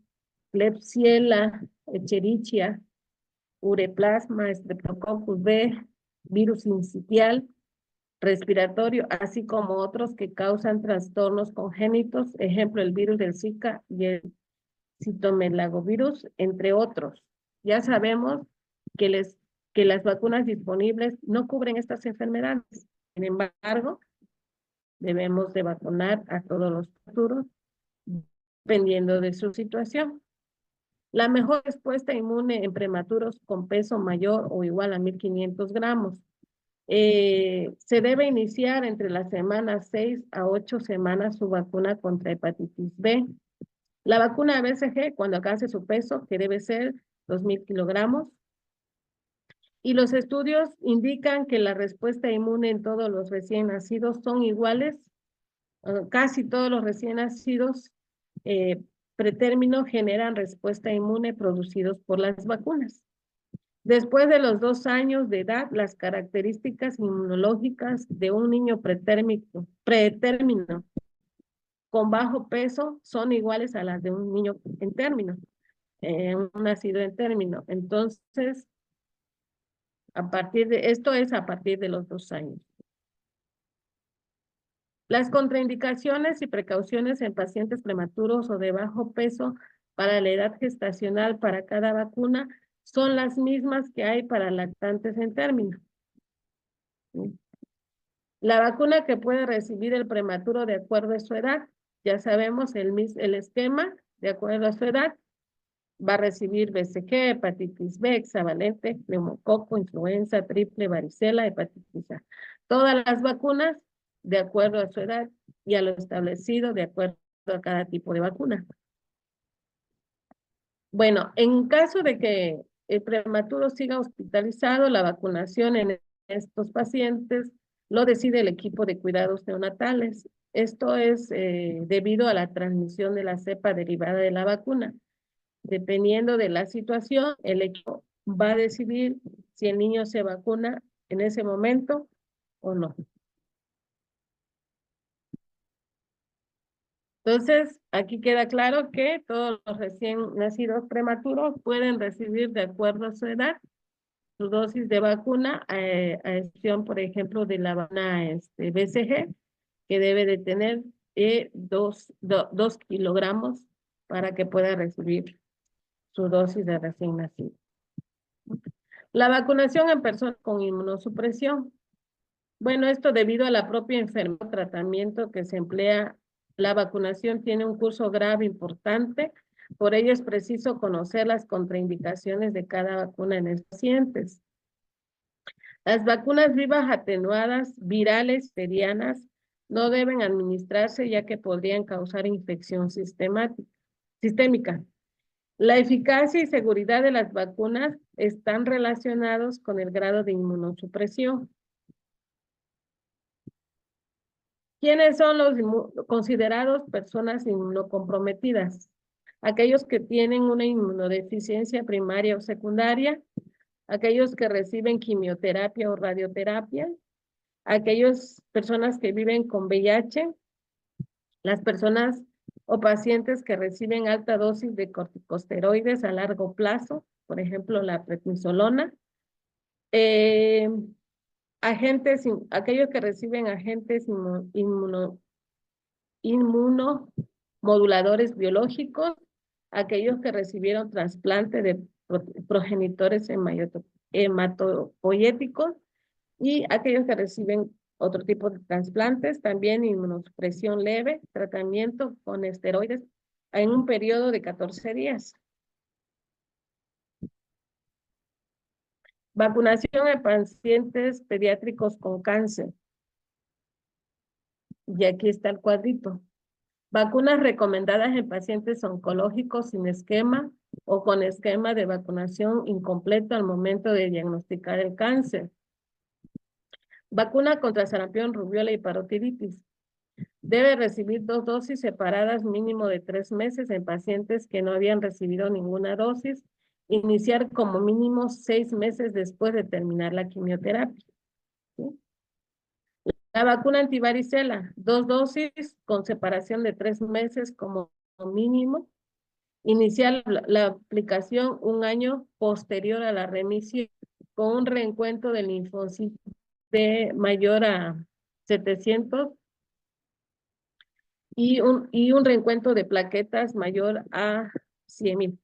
Klebsiella, Escherichia, Ureplasma, Streptococcus B, virus sincitial, respiratorio, así como otros que causan trastornos congénitos, ejemplo, el virus del Zika y el citomegalovirus, entre otros. Ya sabemos que las vacunas disponibles no cubren estas enfermedades. Sin embargo, debemos de vacunar a todos los futuros, dependiendo de su situación. La mejor respuesta inmune en prematuros con peso mayor o igual a 1.500 gramos. Se debe iniciar entre las semanas 6 a 8 semanas su vacuna contra hepatitis B. La vacuna BCG, cuando alcance su peso, que debe ser 2.000 kilogramos. Y los estudios indican que la respuesta inmune en todos los recién nacidos son iguales. Casi todos los recién nacidos pretérmino generan respuesta inmune producidos por las vacunas. Después de los 2 años de edad, las características inmunológicas de un niño pretérmino con bajo peso son iguales a las de un niño en término, un nacido en término. Entonces, esto es a partir de los 2 años. Las contraindicaciones y precauciones en pacientes prematuros o de bajo peso para la edad gestacional para cada vacuna son las mismas que hay para lactantes en término. La vacuna que puede recibir el prematuro de acuerdo a su edad, ya sabemos el esquema, de acuerdo a su edad, va a recibir BCG, hepatitis B, hexavalente, neumococo, influenza, triple, varicela, hepatitis A. Todas las vacunas de acuerdo a su edad y a lo establecido de acuerdo a cada tipo de vacuna. Bueno, en caso de que el prematuro siga hospitalizado, la vacunación en estos pacientes lo decide el equipo de cuidados neonatales. Esto es debido a la transmisión de la cepa derivada de la vacuna. Dependiendo de la situación, el equipo va a decidir si el niño se vacuna en ese momento o no. Entonces, aquí queda claro que todos los recién nacidos prematuros pueden recibir de acuerdo a su edad su dosis de vacuna, a excepción, por ejemplo, de la vacuna BCG, que debe de tener 2 kilogramos para que pueda recibir su dosis de recién nacido. La vacunación en personas con inmunosupresión. Bueno, esto debido a la propia enfermedad o tratamiento que se emplea, la vacunación tiene un curso grave importante, por ello es preciso conocer las contraindicaciones de cada vacuna en los pacientes. Las vacunas vivas atenuadas, virales, bacterianas, no deben administrarse ya que podrían causar infección sistémica. La eficacia y seguridad de las vacunas están relacionados con el grado de inmunosupresión. ¿Quiénes son los considerados personas inmunocomprometidas? Aquellos que tienen una inmunodeficiencia primaria o secundaria, aquellos que reciben quimioterapia o radioterapia, aquellas personas que viven con VIH, las personas o pacientes que reciben alta dosis de corticosteroides a largo plazo, por ejemplo, la prednisolona, aquellos que reciben agentes inmunomoduladores biológicos, aquellos que recibieron trasplante de progenitores hematopoyéticos y aquellos que reciben otro tipo de trasplantes, también inmunosupresión leve, tratamiento con esteroides en un periodo de 14 días. Vacunación en pacientes pediátricos con cáncer. Y aquí está el cuadrito. Vacunas recomendadas en pacientes oncológicos sin esquema o con esquema de vacunación incompleto al momento de diagnosticar el cáncer. Vacuna contra sarampión, rubiola y parotiditis. Debe recibir 2 dosis separadas mínimo de 3 meses en pacientes que no habían recibido ninguna dosis. Iniciar como mínimo 6 meses después de terminar la quimioterapia. ¿Sí? La vacuna antivaricela, 2 dosis con separación de 3 meses como mínimo. Iniciar la aplicación 1 año posterior a la remisión con un reencuentro del linfocitos de mayor a 700 y un reencuentro de plaquetas mayor a 100,000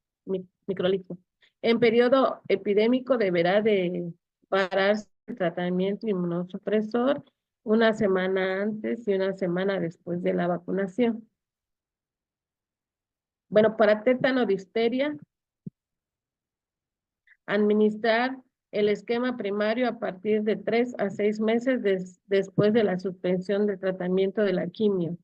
microlitros. En periodo epidémico deberá de pararse el tratamiento inmunosupresor 1 semana antes y 1 semana después de la vacunación. Bueno, para tétano, difteria, administrar el esquema primario a partir de 3 a 6 meses después de la suspensión del tratamiento de la quimio.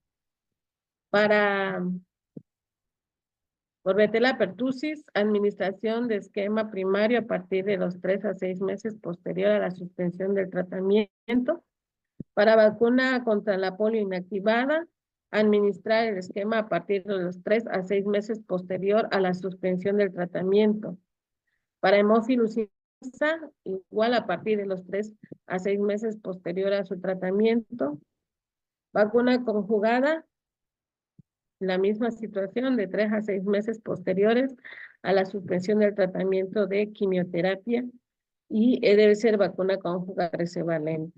Por Betela pertussis, administración de esquema primario a partir de los 3 a 6 meses posterior a la suspensión del tratamiento. Para vacuna contra la polio inactivada, administrar el esquema a partir de los 3 a 6 meses posterior a la suspensión del tratamiento. Para hemófilus influenza, igual a partir de los 3 a 6 meses posterior a su tratamiento. Vacuna conjugada, la misma situación de 3 a 6 meses posteriores a la suspensión del tratamiento de quimioterapia y debe ser vacuna conjugada trivalente.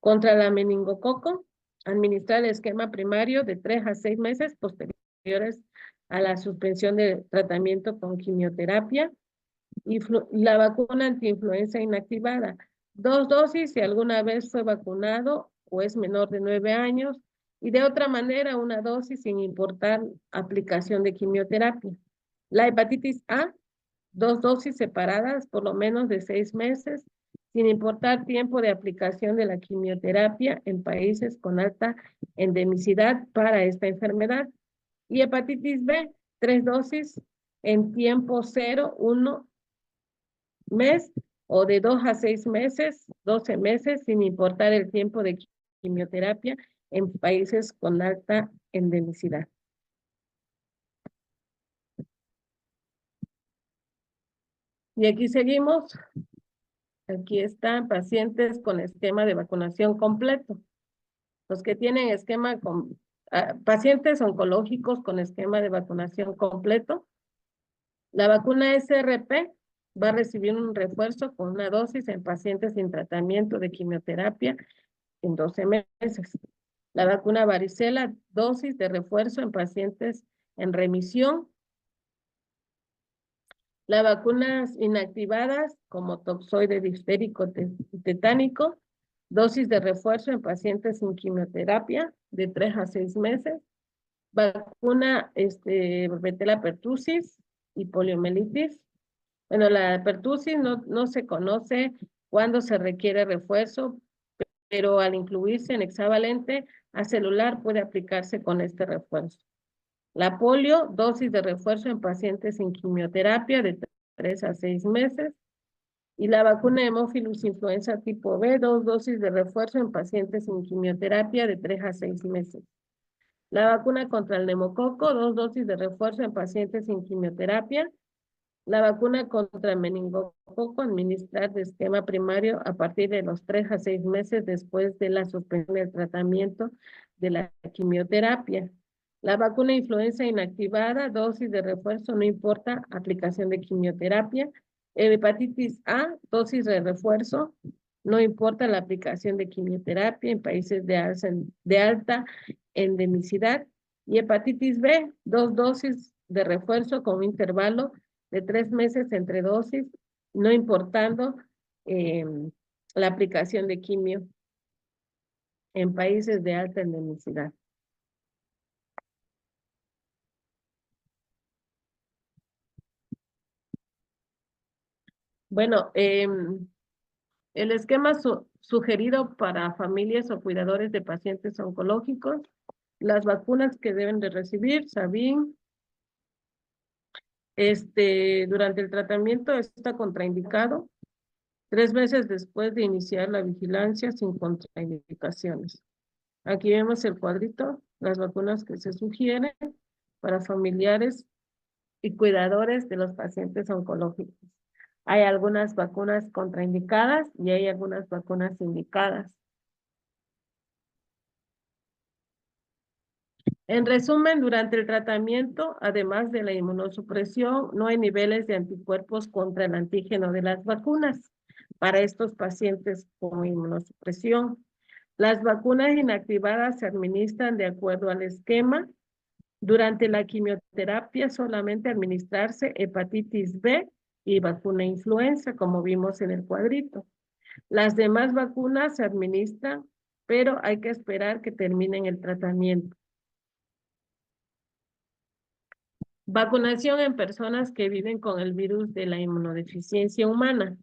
Contra la meningococo, administrar el esquema primario de 3 a 6 meses posteriores a la suspensión del tratamiento con quimioterapia y la vacuna antiinfluenza inactivada. 2 dosis si alguna vez fue vacunado o es menor de 9 años y de otra manera 1 dosis sin importar aplicación de quimioterapia. La hepatitis A, 2 dosis separadas por lo menos de 6 meses sin importar tiempo de aplicación de la quimioterapia en países con alta endemicidad para esta enfermedad. Y hepatitis B, 3 dosis en tiempo 0, 1 mes o de 2 a 6 meses, 12 meses, sin importar el tiempo de quimioterapia en países con alta endemicidad. Y aquí seguimos. Aquí están pacientes con esquema de vacunación completo. Los que tienen esquema con pacientes oncológicos con esquema de vacunación completo. La vacuna SRP va a recibir un refuerzo con 1 dosis en pacientes sin tratamiento de quimioterapia en 12 meses. La vacuna varicela, dosis de refuerzo en pacientes en remisión. Las vacunas inactivadas como toxoide diftérico tetánico, dosis de refuerzo en pacientes sin quimioterapia de 3 a 6 meses. Vacuna Betela pertussis y poliomielitis. Bueno, la pertussis no se conoce cuándo se requiere refuerzo, pero al incluirse en hexavalente acelular puede aplicarse con este refuerzo. La polio, dosis de refuerzo en pacientes sin quimioterapia de 3 a 6 meses. Y la vacuna hemófilus influenza tipo B, 2 dosis de refuerzo en pacientes sin quimioterapia de 3 a 6 meses. La vacuna contra el neumococo, 2 dosis de refuerzo en pacientes sin quimioterapia. La vacuna contra el meningococo, administrar de esquema primario a partir de los 3 a 6 meses después de la suspensión del tratamiento de la quimioterapia. La vacuna influenza inactivada, dosis de refuerzo, no importa aplicación de quimioterapia. Hepatitis A, dosis de refuerzo, no importa la aplicación de quimioterapia en países de alta endemicidad. Y hepatitis B, 2 dosis de refuerzo con un intervalo de 3 meses entre dosis, no importando la aplicación de quimio en países de alta endemicidad. Bueno, el esquema sugerido para familias o cuidadores de pacientes oncológicos, las vacunas que deben de recibir, Sabin, durante el tratamiento está contraindicado 3 meses después de iniciar la vigilancia sin contraindicaciones. Aquí vemos el cuadrito, las vacunas que se sugieren para familiares y cuidadores de los pacientes oncológicos. Hay algunas vacunas contraindicadas y hay algunas vacunas indicadas. En resumen, durante el tratamiento, además de la inmunosupresión, no hay niveles de anticuerpos contra el antígeno de las vacunas para estos pacientes con inmunosupresión. Las vacunas inactivadas se administran de acuerdo al esquema. Durante la quimioterapia solamente administrarse hepatitis B y vacuna influenza, como vimos en el cuadrito. Las demás vacunas se administran, pero hay que esperar que terminen el tratamiento. Vacunación en personas que viven con el virus de la inmunodeficiencia humana.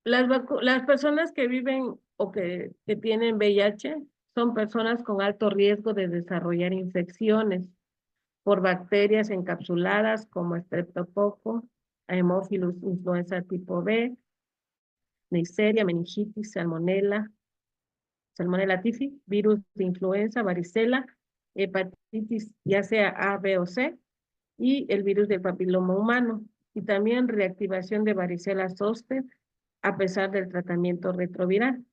Las personas que viven o que tienen VIH son personas con alto riesgo de desarrollar infecciones por bacterias encapsuladas como Streptococcus, Haemophilus influenza tipo B, Neisseria, meningitis, Salmonella typhi, virus de influenza, varicela, hepatitis ya sea A, B o C, y el virus del papiloma humano, y también reactivación de varicela zoster a pesar del tratamiento retroviral.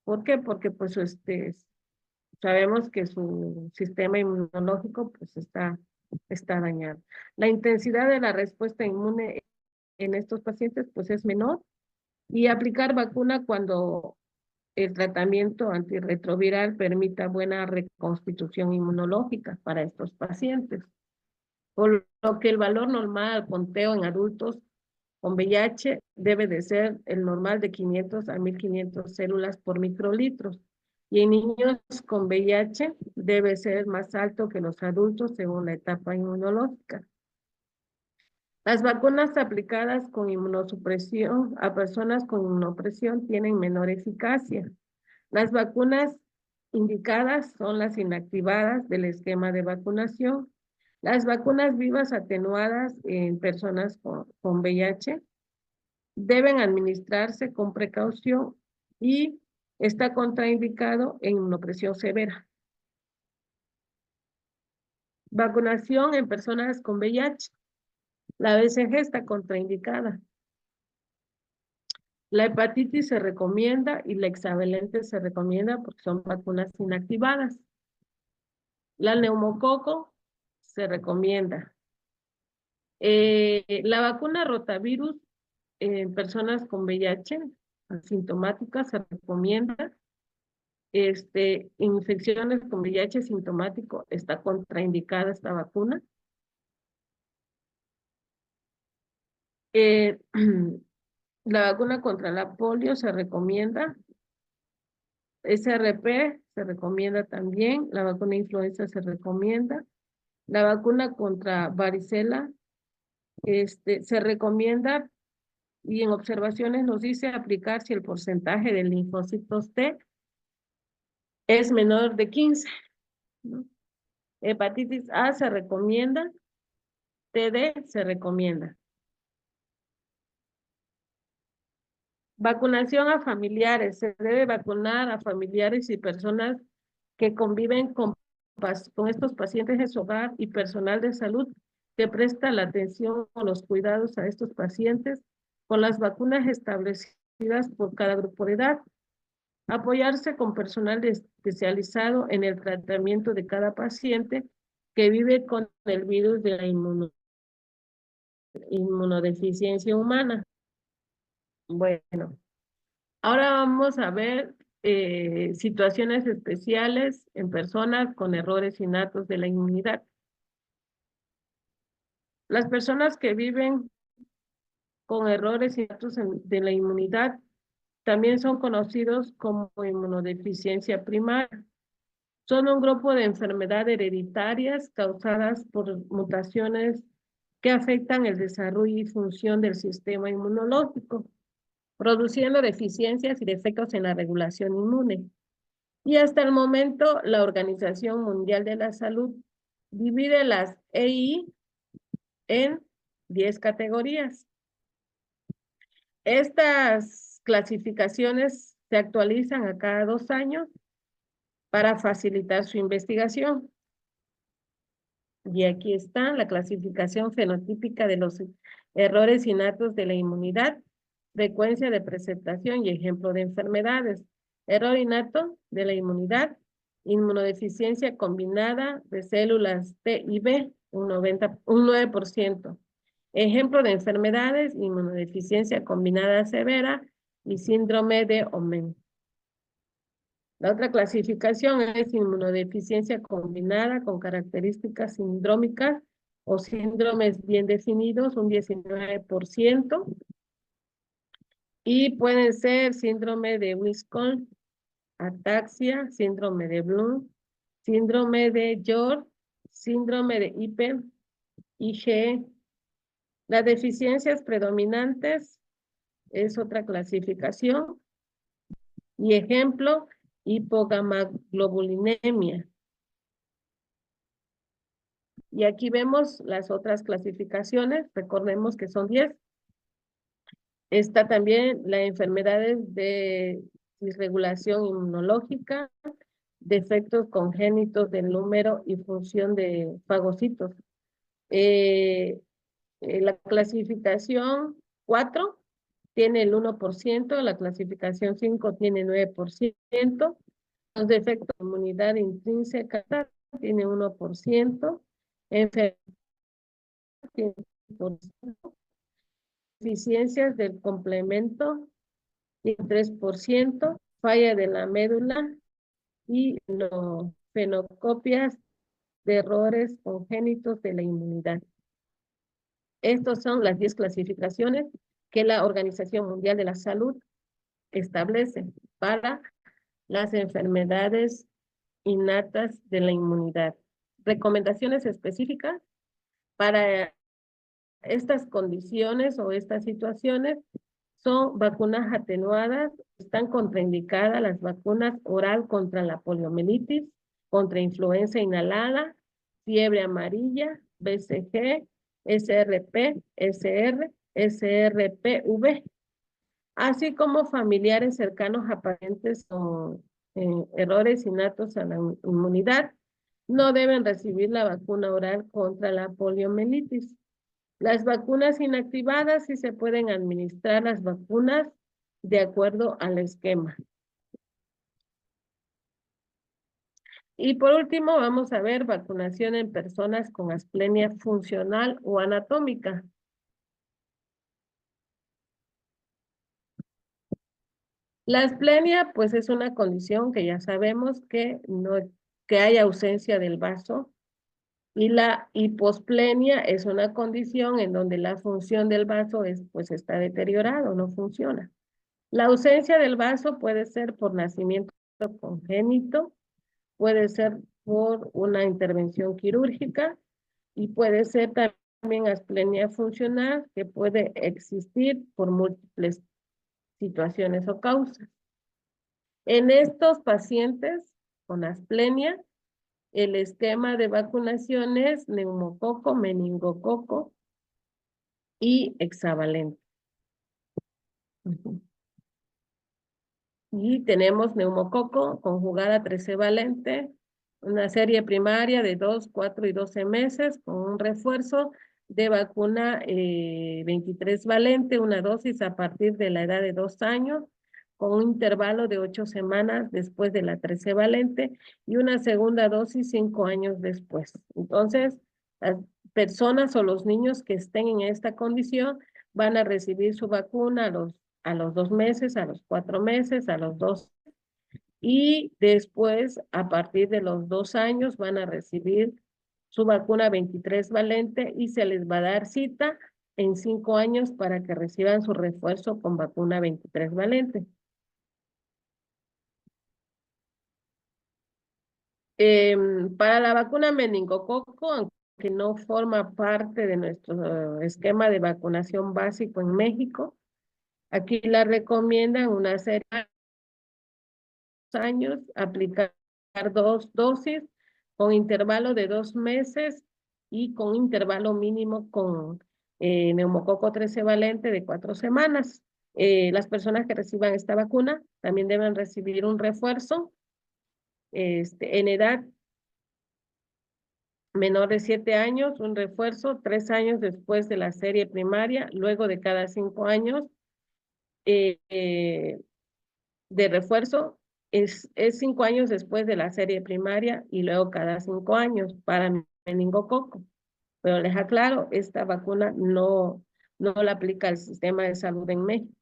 ¿Por qué? Porque pues sabemos que su sistema inmunológico pues está dañado. La intensidad de la respuesta inmune en estos pacientes pues es menor, y aplicar vacuna cuando el tratamiento antirretroviral permita buena reconstitución inmunológica para estos pacientes. Por lo que el valor normal al conteo en adultos con VIH debe de ser el normal de 500 a 1500 células por microlitros. Y en niños con VIH debe ser más alto que los adultos según la etapa inmunológica. Las vacunas aplicadas con inmunosupresión a personas con inmunopresión tienen menor eficacia. Las vacunas indicadas son las inactivadas del esquema de vacunación. Las vacunas vivas atenuadas en personas con VIH deben administrarse con precaución y está contraindicado en inmunopresión severa. Vacunación en personas con VIH. La BCG está contraindicada. La hepatitis se recomienda y la hexavalente se recomienda porque son vacunas inactivadas. La neumococo se recomienda. La vacuna rotavirus en personas con VIH asintomáticas se recomienda. Infecciones con VIH sintomático está contraindicada esta vacuna. La vacuna contra la polio se recomienda. SRP se recomienda también. La vacuna influenza se recomienda. La vacuna contra varicela se recomienda, y en observaciones nos dice aplicar si el porcentaje de linfocitos T es menor de 15. ¿No? Hepatitis A se recomienda. TD se recomienda. Vacunación a familiares. Se debe vacunar a familiares y personas que conviven con estos pacientes en su hogar y personal de salud que presta la atención o los cuidados a estos pacientes con las vacunas establecidas por cada grupo de edad. Apoyarse con personal especializado en el tratamiento de cada paciente que vive con el virus de la inmunodeficiencia humana. Bueno, ahora vamos a ver situaciones especiales en personas con errores innatos de la inmunidad. Las personas que viven con errores de la inmunidad también son conocidos como inmunodeficiencia primaria. Son un grupo de enfermedades hereditarias causadas por mutaciones que afectan el desarrollo y función del sistema inmunológico, produciendo deficiencias y defectos en la regulación inmune. Y hasta el momento, la Organización Mundial de la Salud divide las EI en 10 categorías. Estas clasificaciones se actualizan a cada 2 años para facilitar su investigación. Y aquí está la clasificación fenotípica de los errores innatos de la inmunidad, frecuencia de presentación y ejemplo de enfermedades. Error innato de la inmunidad, inmunodeficiencia combinada de células T y B, un 9%. Ejemplo de enfermedades, inmunodeficiencia combinada severa y síndrome de Omenn. La otra clasificación es inmunodeficiencia combinada con características sindrómicas o síndromes bien definidos, un 19%. Y pueden ser síndrome de Wisconsin, ataxia, síndrome de Bloom, síndrome de York, síndrome de Hiper, IgE. Las deficiencias predominantes es otra clasificación. Y ejemplo, hipogamaglobulinemia. Y aquí vemos las otras clasificaciones, recordemos que son 10. Está también las enfermedades de disregulación inmunológica, defectos congénitos del número y función de fagocitos. La clasificación 4 tiene el 1%, la clasificación 5 tiene 9%, los defectos de inmunidad intrínseca tiene 1%, enfermedad tiene 1%, deficiencias del complemento tiene 3%, falla de la médula y los fenocopias de errores congénitos de la inmunidad. Estas son las 10 clasificaciones que la Organización Mundial de la Salud establece para las enfermedades innatas de la inmunidad. Recomendaciones específicas para estas condiciones o estas situaciones son vacunas atenuadas, están contraindicadas las vacunas oral contra la poliomielitis, contra influenza inhalada, fiebre amarilla, BCG, SRP, SR, SRPV, así como familiares cercanos a pacientes con errores innatos a la inmunidad, no deben recibir la vacuna oral contra la poliomielitis. Las vacunas inactivadas sí se pueden administrar las vacunas de acuerdo al esquema. Y por último vamos a ver vacunación en personas con asplenia funcional o anatómica. La asplenia, pues, es una condición que ya sabemos que hay ausencia del vaso, y la hiposplenia es una condición en donde la función del vaso pues está deteriorado, no funciona. La ausencia del vaso puede ser por nacimiento congénito, puede ser por una intervención quirúrgica y puede ser también asplenia funcional, que puede existir por múltiples situaciones o causas. En estos pacientes con asplenia, el esquema de vacunación es neumococo, meningococo y hexavalente. Y tenemos neumococo conjugada 13 valente, una serie primaria de 2, 4 y 12 meses con un refuerzo de vacuna 23 valente, una dosis a partir de la edad de 2 años, con un intervalo de 8 semanas después de la 13 valente y una segunda dosis 5 años después. Entonces, las personas o los niños que estén en esta condición van a recibir su vacuna a los 2 meses, a los 4 meses, a los 2, y después, a partir de los 2 años, van a recibir su vacuna 23 valente y se les va a dar cita en 5 años para que reciban su refuerzo con vacuna 23 valente. Para la vacuna meningococo, aunque no forma parte de nuestro esquema de vacunación básico en México, aquí la recomiendan una serie de años, aplicar 2 dosis con intervalo de 2 meses y con intervalo mínimo con neumococo 13 valente de 4 semanas. Las personas que reciban esta vacuna también deben recibir un refuerzo en edad menor de 7 años, un refuerzo 3 años después de la serie primaria, luego de cada 5 años de refuerzo es 5 años después de la serie primaria y luego cada 5 años para meningococo. Pero les aclaro, esta vacuna no la aplica el sistema de salud en México.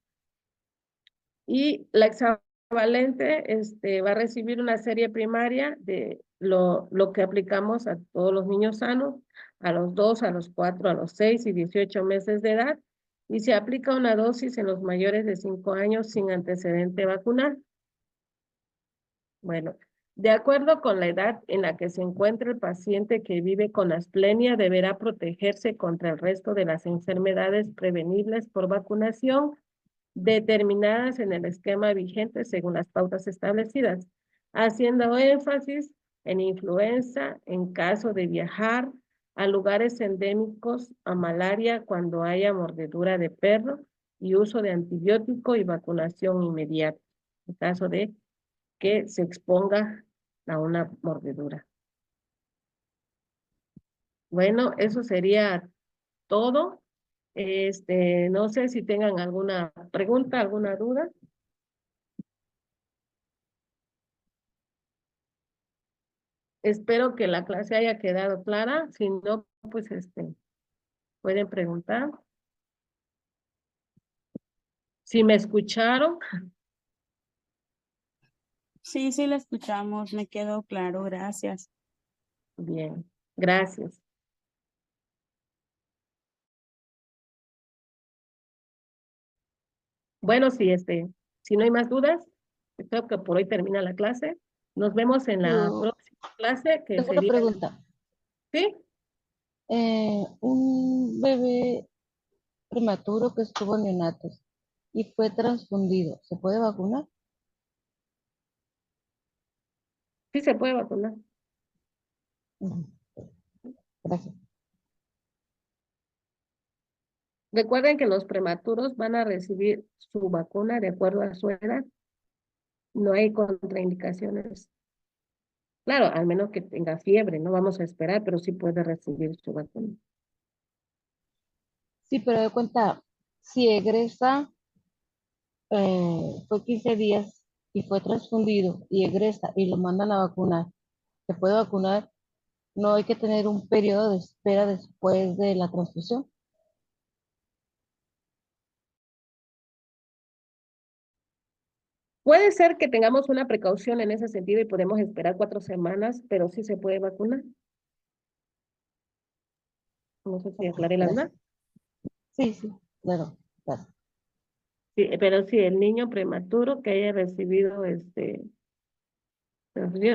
Y la hexavalente va a recibir una serie primaria de lo que aplicamos a todos los niños sanos, a los 2, a los 4, a los 6 y 18 meses de edad, y se aplica una dosis en los mayores de 5 años sin antecedente vacunal. Bueno, de acuerdo con la edad en la que se encuentra el paciente que vive con asplenia, deberá protegerse contra el resto de las enfermedades prevenibles por vacunación determinadas en el esquema vigente según las pautas establecidas, haciendo énfasis en influenza en caso de viajar a lugares endémicos a malaria cuando haya mordedura de perro y uso de antibiótico y vacunación inmediata en caso de que se exponga a una mordedura. Bueno, eso sería todo. No sé si tengan alguna pregunta, alguna duda. Espero que la clase haya quedado clara. Si no, pues pueden preguntar. Si me escucharon, Sí, sí, la escuchamos, me quedó claro, gracias. bien, gracias. Bueno, si no hay más dudas, creo que por hoy termina la clase. Nos vemos en la Yo próxima clase, que tengo una sería, pregunta. ¿sí? Un bebé prematuro que estuvo en neonatos y fue transfundido, ¿se puede vacunar? Sí se puede vacunar. Ujú. Gracias. Recuerden que los prematuros van a recibir su vacuna de acuerdo a su edad. No hay contraindicaciones. Claro, al menos que tenga fiebre, no vamos a esperar, pero sí puede recibir su vacuna. Sí, pero de cuenta, si egresa, fue 15 días y fue transfundido y egresa y lo mandan a vacunar, ¿se puede vacunar? No hay que tener un periodo de espera después de la transfusión. Puede ser que tengamos una precaución en ese sentido y podemos esperar 4 semanas, pero sí se puede vacunar. No sé si Ok, aclaré la duda. gracias. Sí, sí, claro, claro. Sí, pero sí, el niño prematuro que haya recibido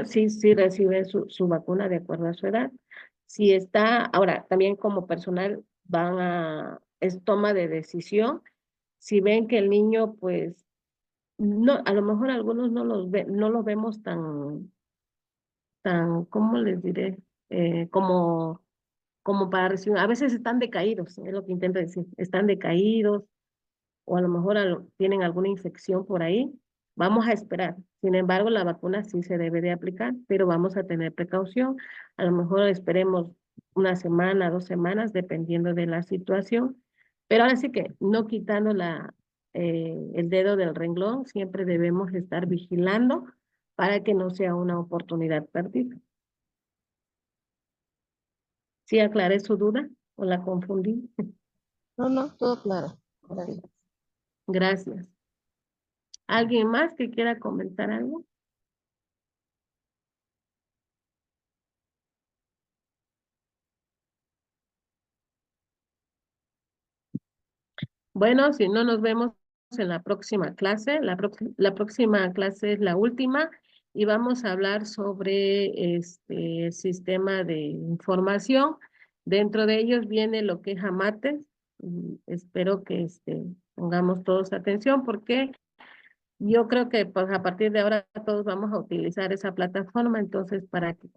sí recibe su vacuna de acuerdo a su edad. Si está, ahora, también como personal es toma de decisión. Si ven que el niño, pues, no, a lo mejor algunos no los vemos ¿cómo les diré? Como para recibir, a veces están decaídos, es lo que intento decir, están decaídos, o a lo mejor tienen alguna infección por ahí, vamos a esperar. Sin embargo, la vacuna sí se debe de aplicar, pero vamos a tener precaución. A lo mejor esperemos una semana, 2 semanas, dependiendo de la situación. Pero ahora sí que no quitando el dedo del renglón, siempre debemos estar vigilando para que no sea una oportunidad perdida. ¿Sí aclaré su duda o la confundí? No, no, todo claro. Gracias. Gracias. ¿Alguien más que quiera comentar algo? Bueno, si no nos vemos en la próxima clase, la próxima clase es la última y vamos a hablar sobre este sistema de información. Dentro de ellos viene lo que es Amates. Espero que pongamos todos atención porque yo creo que pues, a partir de ahora todos vamos a utilizar esa plataforma, entonces para que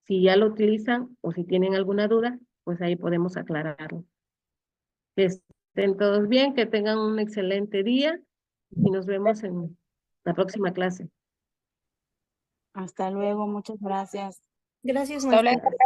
si ya lo utilizan o si tienen alguna duda, pues ahí podemos aclararlo. Que estén todos bien, que tengan un excelente día y nos vemos en la próxima clase. Hasta luego, muchas gracias. Gracias, Hasta maestra. luego.